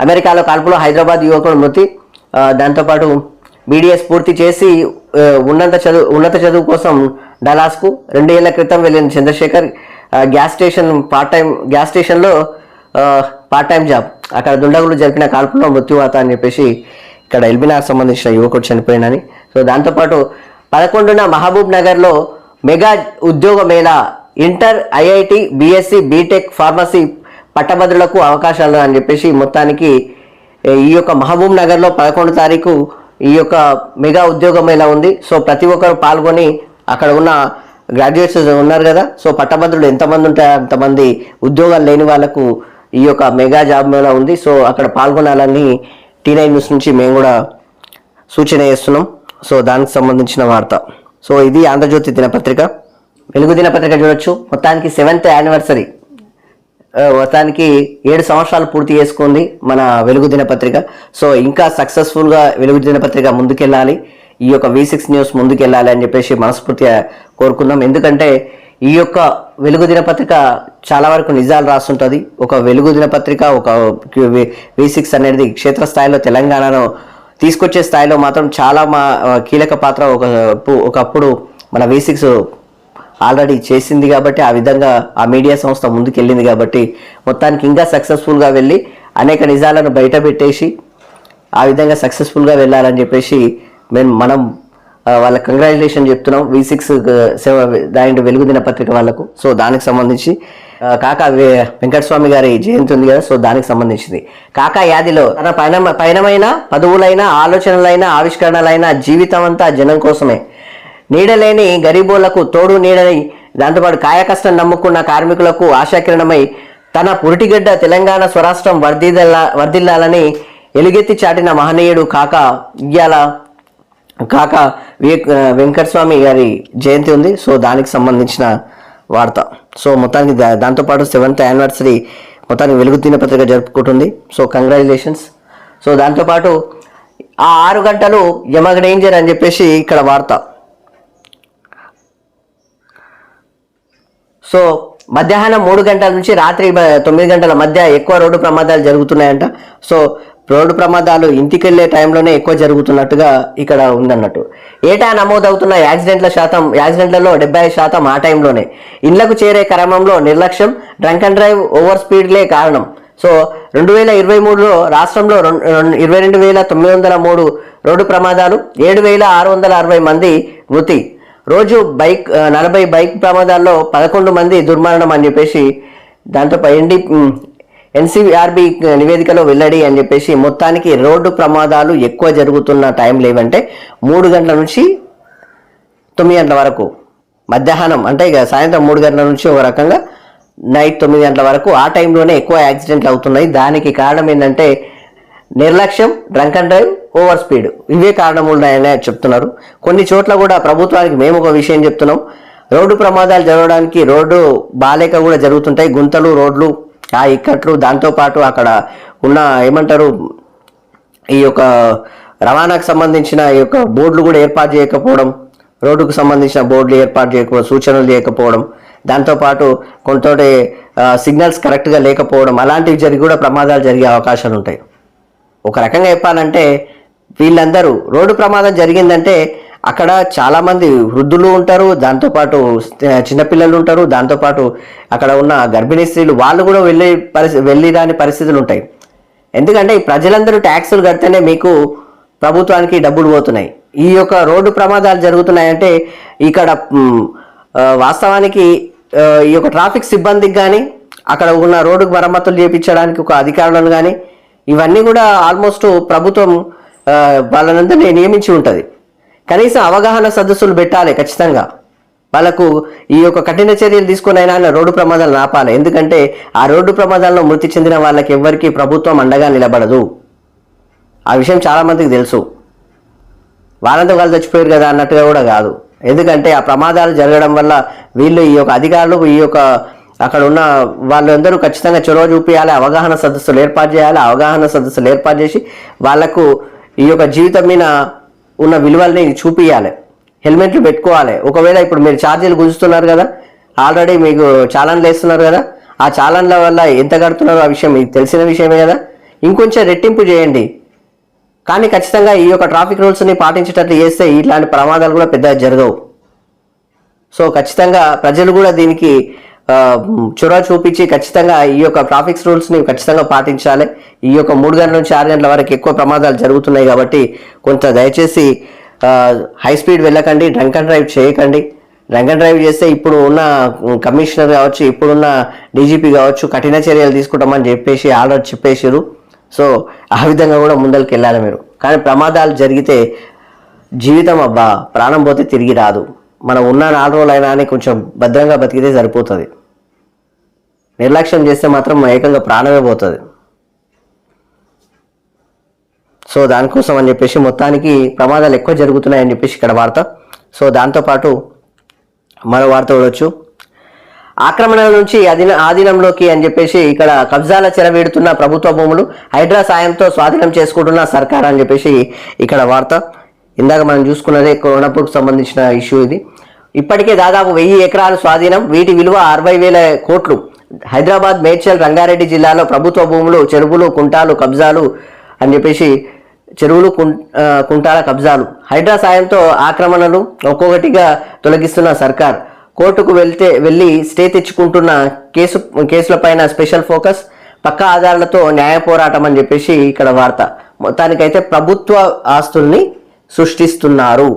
అమెరికాలో కాల్పులో హైదరాబాద్ యువకుడు మృతి. దాంతోపాటు బీడీఎస్ పూర్తి చేసి ఉన్నత చదువు కోసం డలాస్కు 2 ఏళ్ల క్రితం వెళ్ళిన చంద్రశేఖర్ గ్యాస్ స్టేషన్లో పార్ట్ టైం జాబ్. అక్కడ దుండగులు జరిపిన కాల్పులో మృత్యువాత అని చెప్పేసి ఇక్కడ ఎల్బీనార్ సంబంధించిన యువకుడు చనిపోయినని. సో దాంతోపాటు 11న మహబూబ్ నగర్లో మెగా ఉద్యోగ మేళా, inter, IIT, BSc, BTech, pharmacy పట్టభద్రులకు అవకాశాలు అని చెప్పేసి మొత్తానికి ఈ యొక్క మహబూబ్ నగర్లో 11వ తారీఖు ఈ యొక్క మెగా ఉద్యోగ మేళా ఉంది. సో ప్రతి ఒక్కరు పాల్గొని అక్కడ ఉన్న గ్రాడ్యుయేట్స్ ఉన్నారు కదా, సో పట్టభద్రులు ఎంతమంది ఉంటారో అంతమంది ఉద్యోగాలు లేని వాళ్ళకు ఈ యొక్క మెగా జాబ్ మేళా ఉంది. సో అక్కడ పాల్గొనాలని T9 న్యూస్ నుంచి మేము కూడా సూచన చేస్తున్నాం. సో దానికి సంబంధించిన వార్త. సో ఇది ఆంధ్రజ్యోతి దినపత్రిక. వెలుగు దినపత్రిక చూడొచ్చు. మొత్తానికి 7th యానివర్సరీ, మొత్తానికి 7 సంవత్సరాలు పూర్తి చేసుకుంది మన వెలుగు దినపత్రిక. సో ఇంకా సక్సెస్ఫుల్గా వెలుగు దినపత్రిక ముందుకెళ్ళాలి, ఈ యొక్క V6 న్యూస్ ముందుకెళ్ళాలి అని చెప్పేసి మనస్ఫూర్తిగా కోరుకుందాం. ఎందుకంటే ఈ యొక్క వెలుగు దినపత్రిక చాలా వరకు నిజాలు రాస్తుంటుంది. ఒక వెలుగు దినపత్రిక, ఒక V6 అనేది క్షేత్రస్థాయిలో తెలంగాణను తీసుకొచ్చే స్థాయిలో మాత్రం చాలా కీలక పాత్ర ఒకప్పుడు మన V6 ఆల్రెడీ చేసింది కాబట్టి, ఆ విధంగా ఆ మీడియా సంస్థ ముందుకెళ్ళింది కాబట్టి మొత్తానికి ఇంకా సక్సెస్ఫుల్గా వెళ్ళి అనేక నిజాలను బయట పెట్టేసి ఆ విధంగా సక్సెస్ఫుల్గా వెళ్ళాలని చెప్పేసి మనం వాళ్ళ కంగ్రాచులేషన్ చెప్తున్నాం V6 దాని వెలుగు దినపత్రిక వాళ్ళకు. సో దానికి సంబంధించి కాకా వెంకటస్వామి గారి జయంతి ఉంది కదా, సో దానికి సంబంధించింది. కాకా యాదిలో తన పయనమైన పదవులైన, ఆలోచనలైన, ఆవిష్కరణలైన జీవితం అంతా జనం కోసమే, నీడలేని గరీబోళ్లకు తోడు నీడని, దాంతోపాటు కాయకష్టం నమ్ముకున్న కార్మికులకు ఆశాకిరణమై తన పురిటిగడ్డ తెలంగాణ స్వరాష్ట్రం వర్ధిల్లాలని ఎలుగెత్తి చాటిన మహనీయుడు కాకా వెంకటస్వామి గారి జయంతి ఉంది. సో దానికి సంబంధించిన వార్త. సో మొత్తానికి దాంతోపాటు 7th యానివర్సరీ మొత్తానికి వెలుగు దినపత్రిక జరుపుకుంటుంది. So congratulations. సో దాంతోపాటు ఆ 6 గంటలు యమ డేంజర్ అని చెప్పేసి ఇక్కడ వార్త. సో మధ్యాహ్నం 3 గంటల నుంచి రాత్రి 9 గంటల మధ్య ఎక్కువ రోడ్డు ప్రమాదాలు జరుగుతున్నాయంట. సో రోడ్డు ప్రమాదాలు ఇంటికి వెళ్ళే టైంలోనే ఎక్కువ జరుగుతున్నట్టుగా ఇక్కడ ఉందన్నట్టు. ఏటా నమోదవుతున్న యాక్సిడెంట్లలో 75% ఆ టైంలోనే. ఇళ్లకు చేరే క్రమంలో నిర్లక్ష్యం, డ్రంక్ అండ్ డ్రైవ్, ఓవర్ స్పీడ్లే కారణం. సో 2023లో రాష్ట్రంలో 22,903 రోడ్డు ప్రమాదాలు, 7,660 మంది మృతి. రోజు 40 బైక్ ప్రమాదాల్లో 11 మంది దుర్మరణం అని చెప్పేసి దాంతో NCRB నివేదికలో వెల్లడి అని చెప్పేసి మొత్తానికి రోడ్డు ప్రమాదాలు ఎక్కువ జరుగుతున్న టైంలు ఏవంటే 3 గంటల నుంచి 9 గంటల వరకు, మధ్యాహ్నం అంటే ఇక సాయంత్రం 3 గంటల నుంచి ఒక రకంగా నైట్ 9 గంటల వరకు ఆ టైంలోనే ఎక్కువ యాక్సిడెంట్లు అవుతున్నాయి. దానికి కారణం ఏంటంటే నిర్లక్ష్యం, drunk and drive, over speed, ఇవే కారణములు ఉన్నాయని చెప్తున్నారు. కొన్ని చోట్ల కూడా ప్రభుత్వానికి మేము ఒక విషయం చెప్తున్నాం, రోడ్డు ప్రమాదాలు జరగడానికి రోడ్డు బాలేక కూడా జరుగుతుంటాయి. గుంతలు, రోడ్లు, ఆ ఇక్కట్లు, దాంతోపాటు అక్కడ ఉన్న ఏమంటారు ఈ యొక్క రవాణాకు సంబంధించిన ఈ యొక్క బోర్డులు కూడా ఏర్పాటు చేయకపోవడం, రోడ్డుకు సంబంధించిన బోర్డులు ఏర్పాటు చేయకపోవడం, సూచనలు చేయకపోవడం, దాంతోపాటు కొంతోటి సిగ్నల్స్ కరెక్ట్గా లేకపోవడం, అలాంటివి జరిగి కూడా ప్రమాదాలు జరిగే అవకాశాలు ఉంటాయి. ఒక రకంగా చెప్పాలంటే వీళ్ళందరూ రోడ్డు ప్రమాదం జరిగిందంటే అక్కడ చాలామంది వృద్ధులు ఉంటారు, దాంతోపాటు చిన్నపిల్లలు ఉంటారు, దాంతోపాటు అక్కడ ఉన్న గర్భిణీ స్త్రీలు వాళ్ళు కూడా వెళ్ళిరాని పరిస్థితులు ఉంటాయి. ఎందుకంటే ఈ ప్రజలందరూ ట్యాక్సులు కడితేనే మీకు ప్రభుత్వానికి డబ్బులు పోతున్నాయి. ఈ యొక్క రోడ్డు ప్రమాదాలు జరుగుతున్నాయంటే ఇక్కడ వాస్తవానికి ఈ యొక్క ట్రాఫిక్ సిబ్బందికి కానీ అక్కడ ఉన్న రోడ్డుకు మరమ్మతులు చేయించడానికి ఒక అధికారులను కానీ ఇవన్నీ కూడా ఆల్మోస్ట్ ప్రభుత్వం వాళ్ళనందరినీ నియమించి ఉంటుంది. కనీసం అవగాహన సదస్సులు పెట్టాలి ఖచ్చితంగా. వాళ్ళకు ఈ యొక్క కఠిన చర్యలు తీసుకుని అయినా రోడ్డు ప్రమాదాలు ఆపాలి. ఎందుకంటే ఆ రోడ్డు ప్రమాదాల్లో మృతి చెందిన వాళ్ళకి ఎవ్వరికీ ప్రభుత్వం అండగా నిలబడదు. ఆ విషయం చాలామందికి తెలుసు. వాళ్ళంతా వాళ్ళు చచ్చిపోయారు కదా అన్నట్టుగా కూడా కాదు. ఎందుకంటే ఆ ప్రమాదాలు జరగడం వల్ల వీళ్ళు ఈ యొక్క అధికారులు ఈ యొక్క అక్కడ ఉన్న వాళ్ళందరూ ఖచ్చితంగా చొరవ చూపించాలి, అవగాహన సదస్సులు ఏర్పాటు చేయాలి. అవగాహన సదస్సులు ఏర్పాటు చేసి వాళ్లకు ఈ యొక్క జీవితం మీద ఉన్న విలువల్ని చూపించాలి. హెల్మెట్లు పెట్టుకోవాలి. ఒకవేళ ఇప్పుడు మీరు ఛార్జీలు గుంజుతున్నారు కదా, ఆల్రెడీ మీకు చాలన్లు వేస్తున్నారు కదా, ఆ చాలన్ల వల్ల ఎంత కడుతున్నారో ఆ విషయం మీకు తెలిసిన విషయమే కదా. ఇంకొంచెం రెట్టింపు చేయండి. కానీ ఖచ్చితంగా ఈ యొక్క ట్రాఫిక్ రూల్స్ని పాటించేటట్లు చేస్తే ఇట్లాంటి ప్రమాదాలు కూడా పెద్దగా జరగవు. సో ఖచ్చితంగా ప్రజలు కూడా దీనికి చొరవ చూపించి ఖచ్చితంగా ఈ యొక్క ట్రాఫిక్ రూల్స్ని ఖచ్చితంగా పాటించాలి. ఈ యొక్క 3 గంటల నుంచి 6 గంటల వరకు ఎక్కువ ప్రమాదాలు జరుగుతున్నాయి కాబట్టి కొంత దయచేసి హై స్పీడ్ వెళ్ళకండి, డ్రంక్ అండ్ డ్రైవ్ చేయకండి. డ్రంక్ అండ్ డ్రైవ్ చేస్తే ఇప్పుడు ఉన్న కమిషనర్ కావచ్చు, ఇప్పుడున్న డీజీపీ కావచ్చు కఠిన చర్యలు తీసుకుంటామని చెప్పేసి ఆల్రెడీ చెప్పేసారు. సో ఆ విధంగా కూడా ముందరికి వెళ్ళాలి మీరు. కానీ ప్రమాదాలు జరిగితే జీవితం అబ్బా ప్రాణం పోతే తిరిగి రాదు. మనం ఉన్న 4 రోజులైనా అని కొంచెం భద్రంగా బతికితే సరిపోతుంది. నిర్లక్ష్యం చేస్తే మాత్రం ఏకంగా ప్రాణమే పోతుంది. సో దానికోసం అని చెప్పేసి మొత్తానికి ప్రమాదాలు ఎక్కువ జరుగుతున్నాయని చెప్పేసి ఇక్కడ వార్త. సో దాంతోపాటు మరో వార్త చూడవచ్చు. ఆక్రమణల నుంచి ఆధీనంలోకి అని చెప్పేసి ఇక్కడ కబ్జాల చెరవేడుతున్న ప్రభుత్వ భూములు హైడ్రా సాయంతో స్వాధీనం చేసుకుంటున్న సర్కార్ అని చెప్పేసి ఇక్కడ వార్త. ఇందాక మనం చూసుకున్నదే కోనపూర్కు సంబంధించిన ఇష్యూ ఇది. ఇప్పటికే దాదాపు 1000 ఎకరాలు స్వాధీనం, వీటి విలువ 60,000 కోట్లు. హైదరాబాద్, మేడ్చల్, రంగారెడ్డి జిల్లాలో ప్రభుత్వ భూములు, చెరువులు, కుంటాలు కబ్జాలు అని చెప్పేసి చెరువులు, కుంటాల కబ్జాలు. హైడ్రా సాయంతో ఆక్రమణలు ఒక్కొక్కటిగా తొలగిస్తున్న సర్కార్. కోర్టుకు వెళ్ళి స్టే తెచ్చుకుంటున్న కేసులపైన స్పెషల్ ఫోకస్, పక్కా ఆధారాలతో న్యాయ పోరాటం అని చెప్పేసి ఇక్కడ వార్త. మొత్తానికైతే ప్రభుత్వ ఆస్తుల్ని సృష్టిస్తున్నారు.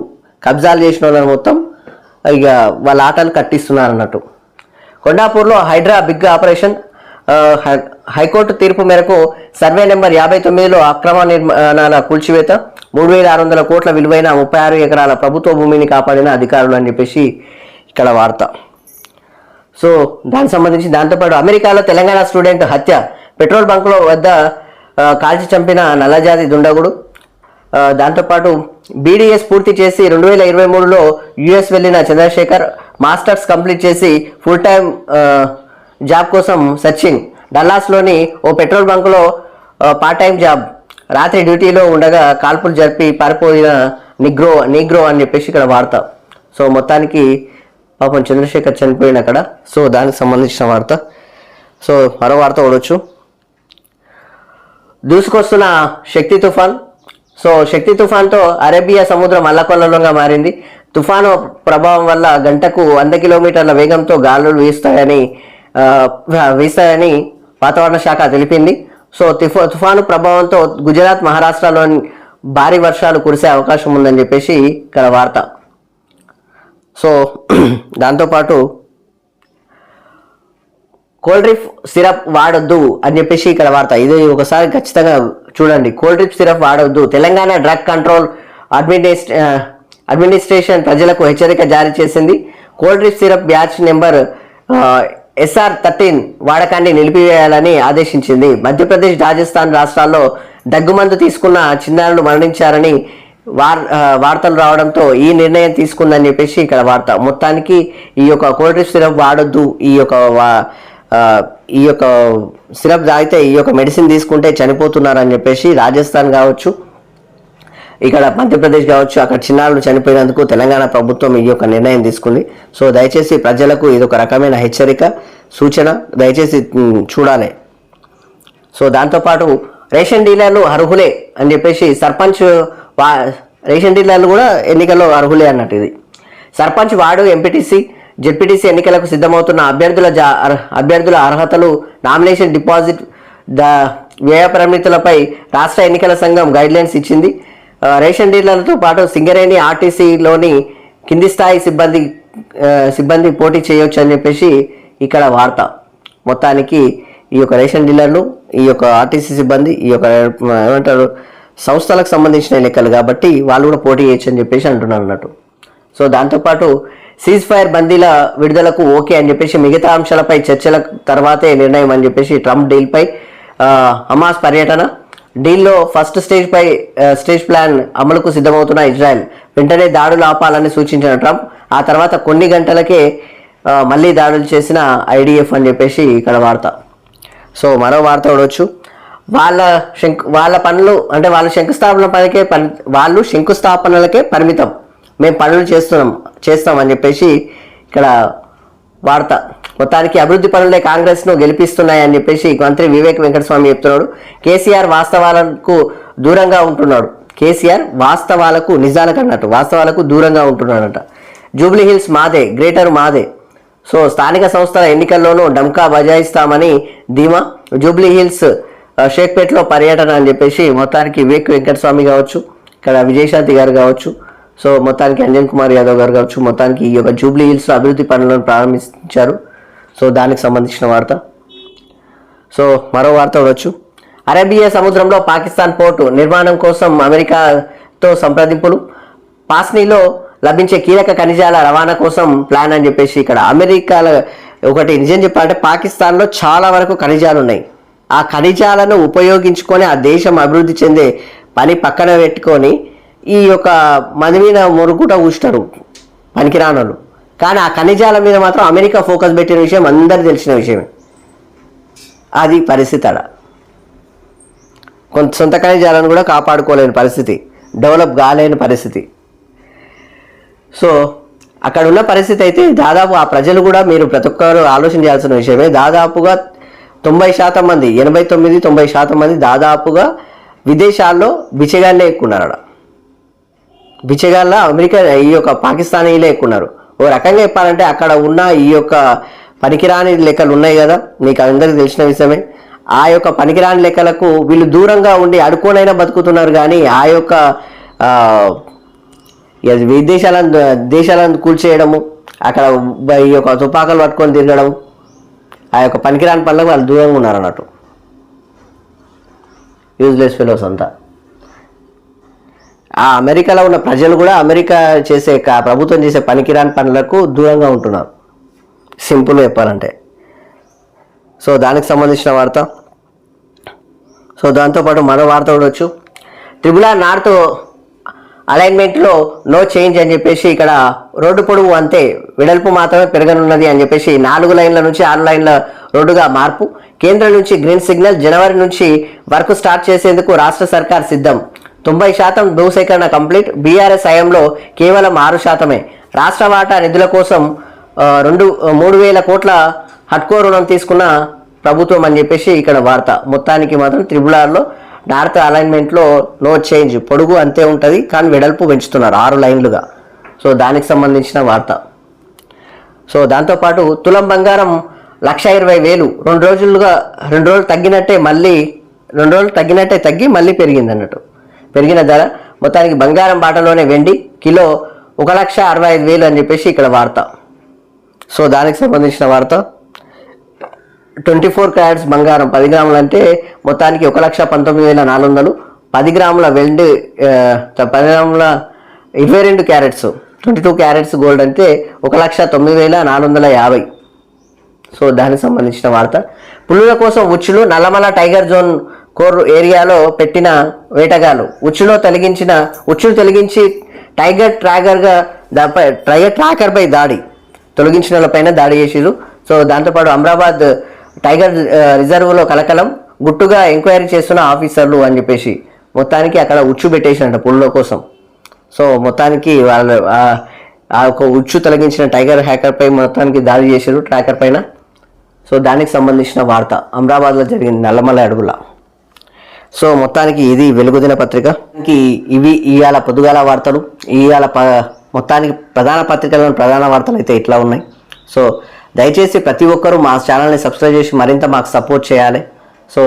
కబ్జాలు చేసిన వాళ్ళని మొత్తం ఇక వాళ్ళ ఆటలు కట్టిస్తున్నారు అన్నట్టు. కొండాపూర్లో హైడ్రా బిగ్ ఆపరేషన్. హైకోర్టు తీర్పు మేరకు సర్వే నెంబర్ 59లో అక్రమ నిర్మాణాల కూల్చివేత, 3,600 కోట్ల విలువైన 36 ఎకరాల ప్రభుత్వ భూమిని కాపాడిన అధికారులు అని చెప్పేసి ఇక్కడ వార్త. సో దానికి సంబంధించి దాంతోపాటు అమెరికాలో తెలంగాణ స్టూడెంట్ హత్య, పెట్రోల్ బంకులో వద్ద కాల్చి చంపిన నల్లజాతి దుండగుడు. దాంతోపాటు బీడీఎస్ పూర్తి చేసి 2023లో యుఎస్ వెళ్ళిన చంద్రశేఖర్, మాస్టర్స్ కంప్లీట్ చేసి ఫుల్ టైం జాబ్ కోసం సర్చింగ్. డల్లాస్లోని ఓ పెట్రోల్ బంకులో పార్ట్ టైం జాబ్, రాత్రి డ్యూటీలో ఉండగా కాల్పులు జరిపి పారిపోయిన నిగ్రో అని చెప్పేసి ఇక్కడ వార్త. సో మొత్తానికి పాపం చంద్రశేఖర్ చనిపోయిన అక్కడ. సో దానికి సంబంధించిన వార్త. సో మరో వార్త చూడొచ్చు. దూసుకొస్తున్న శక్తి తుఫాన్. సో శక్తి తుఫాన్తో అరేబియా సముద్రం అల్లకల్లోలంగా మారింది. తుఫాను ప్రభావం వల్ల గంటకు 100 కిలోమీటర్ల వేగంతో గాలులు వీస్తాయని వాతావరణ శాఖ తెలిపింది. సో తుఫాను ప్రభావంతో గుజరాత్, మహారాష్ట్రలోని భారీ వర్షాలు కురిసే అవకాశం ఉందని చెప్పేసి ఇక్కడ వార్త. సో దాంతోపాటు కోల్డ్ డ్రింక్ సిరప్ వాడొద్దు అని చెప్పేసి ఇక్కడ వార్త. ఇది ఒకసారి ఖచ్చితంగా చూడండి. కోల్డ్ డ్రింక్ సిరప్ వాడొద్దు. తెలంగాణ డ్రగ్ కంట్రోల్ అడ్మినిస్ట్రేషన్ ప్రజలకు హెచ్చరిక జారీ చేసింది. Cold drink syrup batch number SR13 వాడకాన్ని నిలిపివేయాలని ఆదేశించింది. మధ్యప్రదేశ్, రాజస్థాన్ రాష్ట్రాల్లో దగ్గుమందు తీసుకున్న చిన్నారులు మరణించారని వార్తలు రావడంతో ఈ నిర్ణయం తీసుకుందని చెప్పేసి ఇక్కడ వార్త. మొత్తానికి ఈ యొక్క కోల్డ్ డ్రింక్ సిరప్ వాడొద్దు. ఈ యొక్క సిరప్ తాగితే ఈ యొక్క మెడిసిన్ తీసుకుంటే చనిపోతున్నారని చెప్పేసి రాజస్థాన్ కావచ్చు, ఇక్కడ మధ్యప్రదేశ్ కావచ్చు, అక్కడ చిన్నారులు చనిపోయినందుకు తెలంగాణ ప్రభుత్వం ఈ యొక్క నిర్ణయం తీసుకుంది. సో దయచేసి ప్రజలకు ఇది ఒక రకమైన హెచ్చరిక, సూచన, దయచేసి చూడాలి. సో దాంతోపాటు రేషన్ డీలర్లు అర్హులే అని చెప్పేసి సర్పంచ్ రేషన్ డీలర్లు కూడా ఎన్నికల్లో అర్హులే అన్నట్టు. ఇది సర్పంచ్, వార్డు, ఎంపీటీసీ, జెడ్పీటీసీ ఎన్నికలకు సిద్ధమవుతున్న అభ్యర్థుల అర్హతలు, నామినేషన్, డిపాజిట్, వ్యయ పరిమితులపై రాష్ట్ర ఎన్నికల సంఘం గైడ్లైన్స్ ఇచ్చింది. రేషన్ డీలర్లతో పాటు సింగరేణి, ఆర్టీసీలోని కింది స్థాయి సిబ్బంది పోటీ చేయొచ్చు అని చెప్పేసి ఇక్కడ వార్త. మొత్తానికి ఈ యొక్క రేషన్ డీలర్లు, ఈ యొక్క ఆర్టీసీ సిబ్బంది, ఈ యొక్క ఏమంటారు సంస్థలకు సంబంధించిన ఎన్నికలు కాబట్టి వాళ్ళు కూడా పోటీ చేయొచ్చు అని చెప్పేసి అంటున్నారు అన్నట్టు. సో దాంతోపాటు సీజ్ ఫైర్ బందీల విడుదలకు ఓకే అని చెప్పేసి మిగతా అంశాలపై చర్చల తర్వాతే నిర్ణయం అని చెప్పేసి ట్రంప్ డీల్పై హమాస్ పర్యటన. డీల్లో ఫస్ట్ స్టేజ్ ప్లాన్ అమలుకు సిద్ధమవుతున్న ఇజ్రాయెల్, వెంటనే దాడులు ఆపాలని సూచించిన ట్రంప్, ఆ తర్వాత కొన్ని గంటలకే మళ్ళీ దాడులు చేసిన ఐడిఎఫ్ అని చెప్పేసి ఇక్కడ వార్త. సో మరో వార్త చూడవచ్చు. వాళ్ళ పనులు అంటే వాళ్ళు శంకుస్థాపనలకే పరిమితం, మేము పనులు చేస్తాం అని చెప్పేసి ఇక్కడ వార్త. మొత్తానికి అభివృద్ధి పనులే కాంగ్రెస్ను గెలిపిస్తున్నాయని చెప్పేసి మంత్రి వివేక్ వెంకటస్వామి చెప్తున్నాడు. కేసీఆర్ వాస్తవాలకు దూరంగా ఉంటున్నాడు. కేసీఆర్ వాస్తవాలకు దూరంగా ఉంటున్నాడట. జూబ్లీ హిల్స్ మాదే, గ్రేటర్ మాదే. సో స్థానిక సంస్థల ఎన్నికల్లోనూ డంకా బజాయిస్తామని ధీమా. జూబ్లీ హిల్స్, షేక్పేట్లో పర్యటన అని చెప్పేసి మొత్తానికి వివేక్ వెంకటస్వామి కావచ్చు, ఇక్కడ విజయశాంతి గారు కావచ్చు, సో మొత్తానికి అంజన్ కుమార్ యాదవ్ గారు కావచ్చు, మొత్తానికి ఈ యొక్క జూబ్లీ హిల్స్ అభివృద్ధి పనులను ప్రారంభించారు. సో దానికి సంబంధించిన వార్త. సో మరో వార్త చూడవచ్చు. అరేబియా సముద్రంలో పాకిస్తాన్ పోర్టు నిర్మాణం కోసం అమెరికాతో సంప్రదింపులు. పాస్నీలో లభించే కీలక ఖనిజాల రవాణా కోసం ప్లాన్ అని చెప్పేసి ఇక్కడ అమెరికాలో ఒకటి నిజం చెప్పాలంటే పాకిస్తాన్లో చాలా వరకు ఖనిజాలు ఉన్నాయి. ఆ ఖనిజాలను ఉపయోగించుకొని ఆ దేశం అభివృద్ధి చెందే పని పక్కన పెట్టుకొని ఈ యొక్క మంది మీద మొరుగుట ఊస్తారు పనికిరానోళ్ళు. కానీ ఆ ఖనిజాల మీద మాత్రం అమెరికా ఫోకస్ పెట్టిన విషయం అందరికీ తెలిసిన విషయమే. అది పరిస్థితి అలా కొంత సొంత ఖనిజాలను కూడా కాపాడుకోలేని పరిస్థితి, డెవలప్ కాలేని పరిస్థితి. సో అక్కడ ఉన్న పరిస్థితి అయితే దాదాపు ఆ ప్రజలు కూడా మీరు ప్రతి ఒక్కరు ఆలోచన చేయాల్సిన విషయమే. దాదాపుగా 90% మంది, 89-90% మంది దాదాపుగా విదేశాల్లో బిచ్చగాళ్ళే ఎక్కున్నారు. బిచ్చగాళ్ళ అమెరికా ఈ యొక్క పాకిస్తానీలే ఎక్కున్నారు. ఓ రకంగా చెప్పాలంటే అక్కడ ఉన్న ఈ యొక్క పనికిరాని లెక్కలు ఉన్నాయి కదా, మీకు అందరికీ తెలిసిన విషయమే. ఆ యొక్క పనికిరాని లెక్కలకు వీళ్ళు దూరంగా ఉండి అడుకోనైనా బతుకుతున్నారు. కానీ ఆ యొక్క దేశాలను కూల్చేయడము, అక్కడ ఈ యొక్క తుపాకులు పట్టుకొని తిరగడం, ఆ యొక్క పనికిరాని పనులకు వాళ్ళు దూరంగా ఉన్నారు అన్నట్టు. యూజ్లెస్ ఫెలోస్ అంతా. ఆ అమెరికాలో ఉన్న ప్రజలు కూడా అమెరికా ప్రభుత్వం చేసే పనికిరాని పనులకు దూరంగా ఉంటున్నారు, సింపుల్ చెప్పాలంటే. సో దానికి సంబంధించిన వార్త. సో దాంతోపాటు మరో వార్త చూడవచ్చు. త్రిపుల నార్త్ అలైన్మెంట్లో నో చేంజ్ అని చెప్పేసి ఇక్కడ రోడ్డు పొడవు అంతే, వెడల్పు మాత్రమే పెరగనున్నది అని చెప్పేసి 4 లైన్ల నుంచి 6 లైన్ల రోడ్డుగా మార్పు. కేంద్రం నుంచి గ్రీన్ సిగ్నల్. జనవరి నుంచి వర్క్ స్టార్ట్ చేసేందుకు రాష్ట్ర సర్కార్ సిద్ధం. 90% భూసేకరణ కంప్లీట్. బీఆర్ఎస్ హయాంలో కేవలం 6%. రాష్ట్ర వాటా నిధుల కోసం 3,000 కోట్ల హట్కో రుణం తీసుకున్న ప్రభుత్వం అని చెప్పేసి ఇక్కడ వార్త. మొత్తానికి మాత్రం త్రిపులార్లో నార్త్ అలైన్మెంట్లో నో చేంజ్, పొడుగు అంతే ఉంటుంది కానీ వెడల్పు పెంచుతున్నారు 6 లైన్లుగా. సో దానికి సంబంధించిన వార్త. సో దాంతోపాటు తులం బంగారం 1,20,000 2 రోజులు తగ్గినట్టే తగ్గి మళ్ళీ పెరిగింది అన్నట్టు. పెరిగిన ధర. మొత్తానికి బంగారం బాటలోనే వెండి కిలో 1,65,000 అని చెప్పేసి ఇక్కడ వార్త. సో దానికి సంబంధించిన వార్త. 24 క్యారెట్స్ బంగారం 10 గ్రాములు అంటే మొత్తానికి 1,19,400. 10 గ్రాముల వెండి 10 గ్రాముల 22 క్యారెట్స్ 22 క్యారెట్స్ గోల్డ్ అంటే 1,09,450. సో దానికి సంబంధించిన వార్త. పులుల కోసం ఉచ్చులు. నల్లమల టైగర్ జోన్ కోర్ ఏరియాలో పెట్టిన వేటగాళ్ళు ఉచ్చులు తొలగించి టైగర్ ట్రాకర్పై దాడి, తొలగించిన వాళ్ళపైన దాడి చేసిరు. సో దాంతోపాటు అమరాబాద్ టైగర్ రిజర్వ్లో కలకలం, గుట్టుగా ఎంక్వైరీ చేస్తున్న ఆఫీసర్లు అని చెప్పేసి మొత్తానికి అక్కడ ఉచ్చు పెట్టేసినట్ట పుల్ల కోసం. సో మొత్తానికి వాళ్ళు ఆ ఒక ఉచ్చు తొలగించిన టైగర్ హ్యాకర్పై మొత్తానికి దాడి చేశారు ట్రాకర్ పైన. సో దానికి సంబంధించిన వార్త అమరాబాద్లో జరిగింది, నల్లమల అడుగుల. సో మొత్తానికి ఇది వెలుగుదిన పత్రిక. ఇవి ఇవాళ పొద్దుగాల వార్తలు. ఇవాళ మొత్తానికి ప్రధాన పత్రికలోని ప్రధాన వార్తలు అయితే ఇట్లా ఉన్నాయి. సో దయచేసి ప్రతి ఒక్కరూ మా ఛానల్ని సబ్స్క్రైబ్ చేసి మరింత మాకు సపోర్ట్ చేయాలి. సో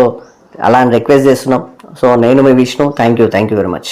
అలా రిక్వెస్ట్ చేస్తున్నాం. సో నేను మీ Vishnu. Thank you very much.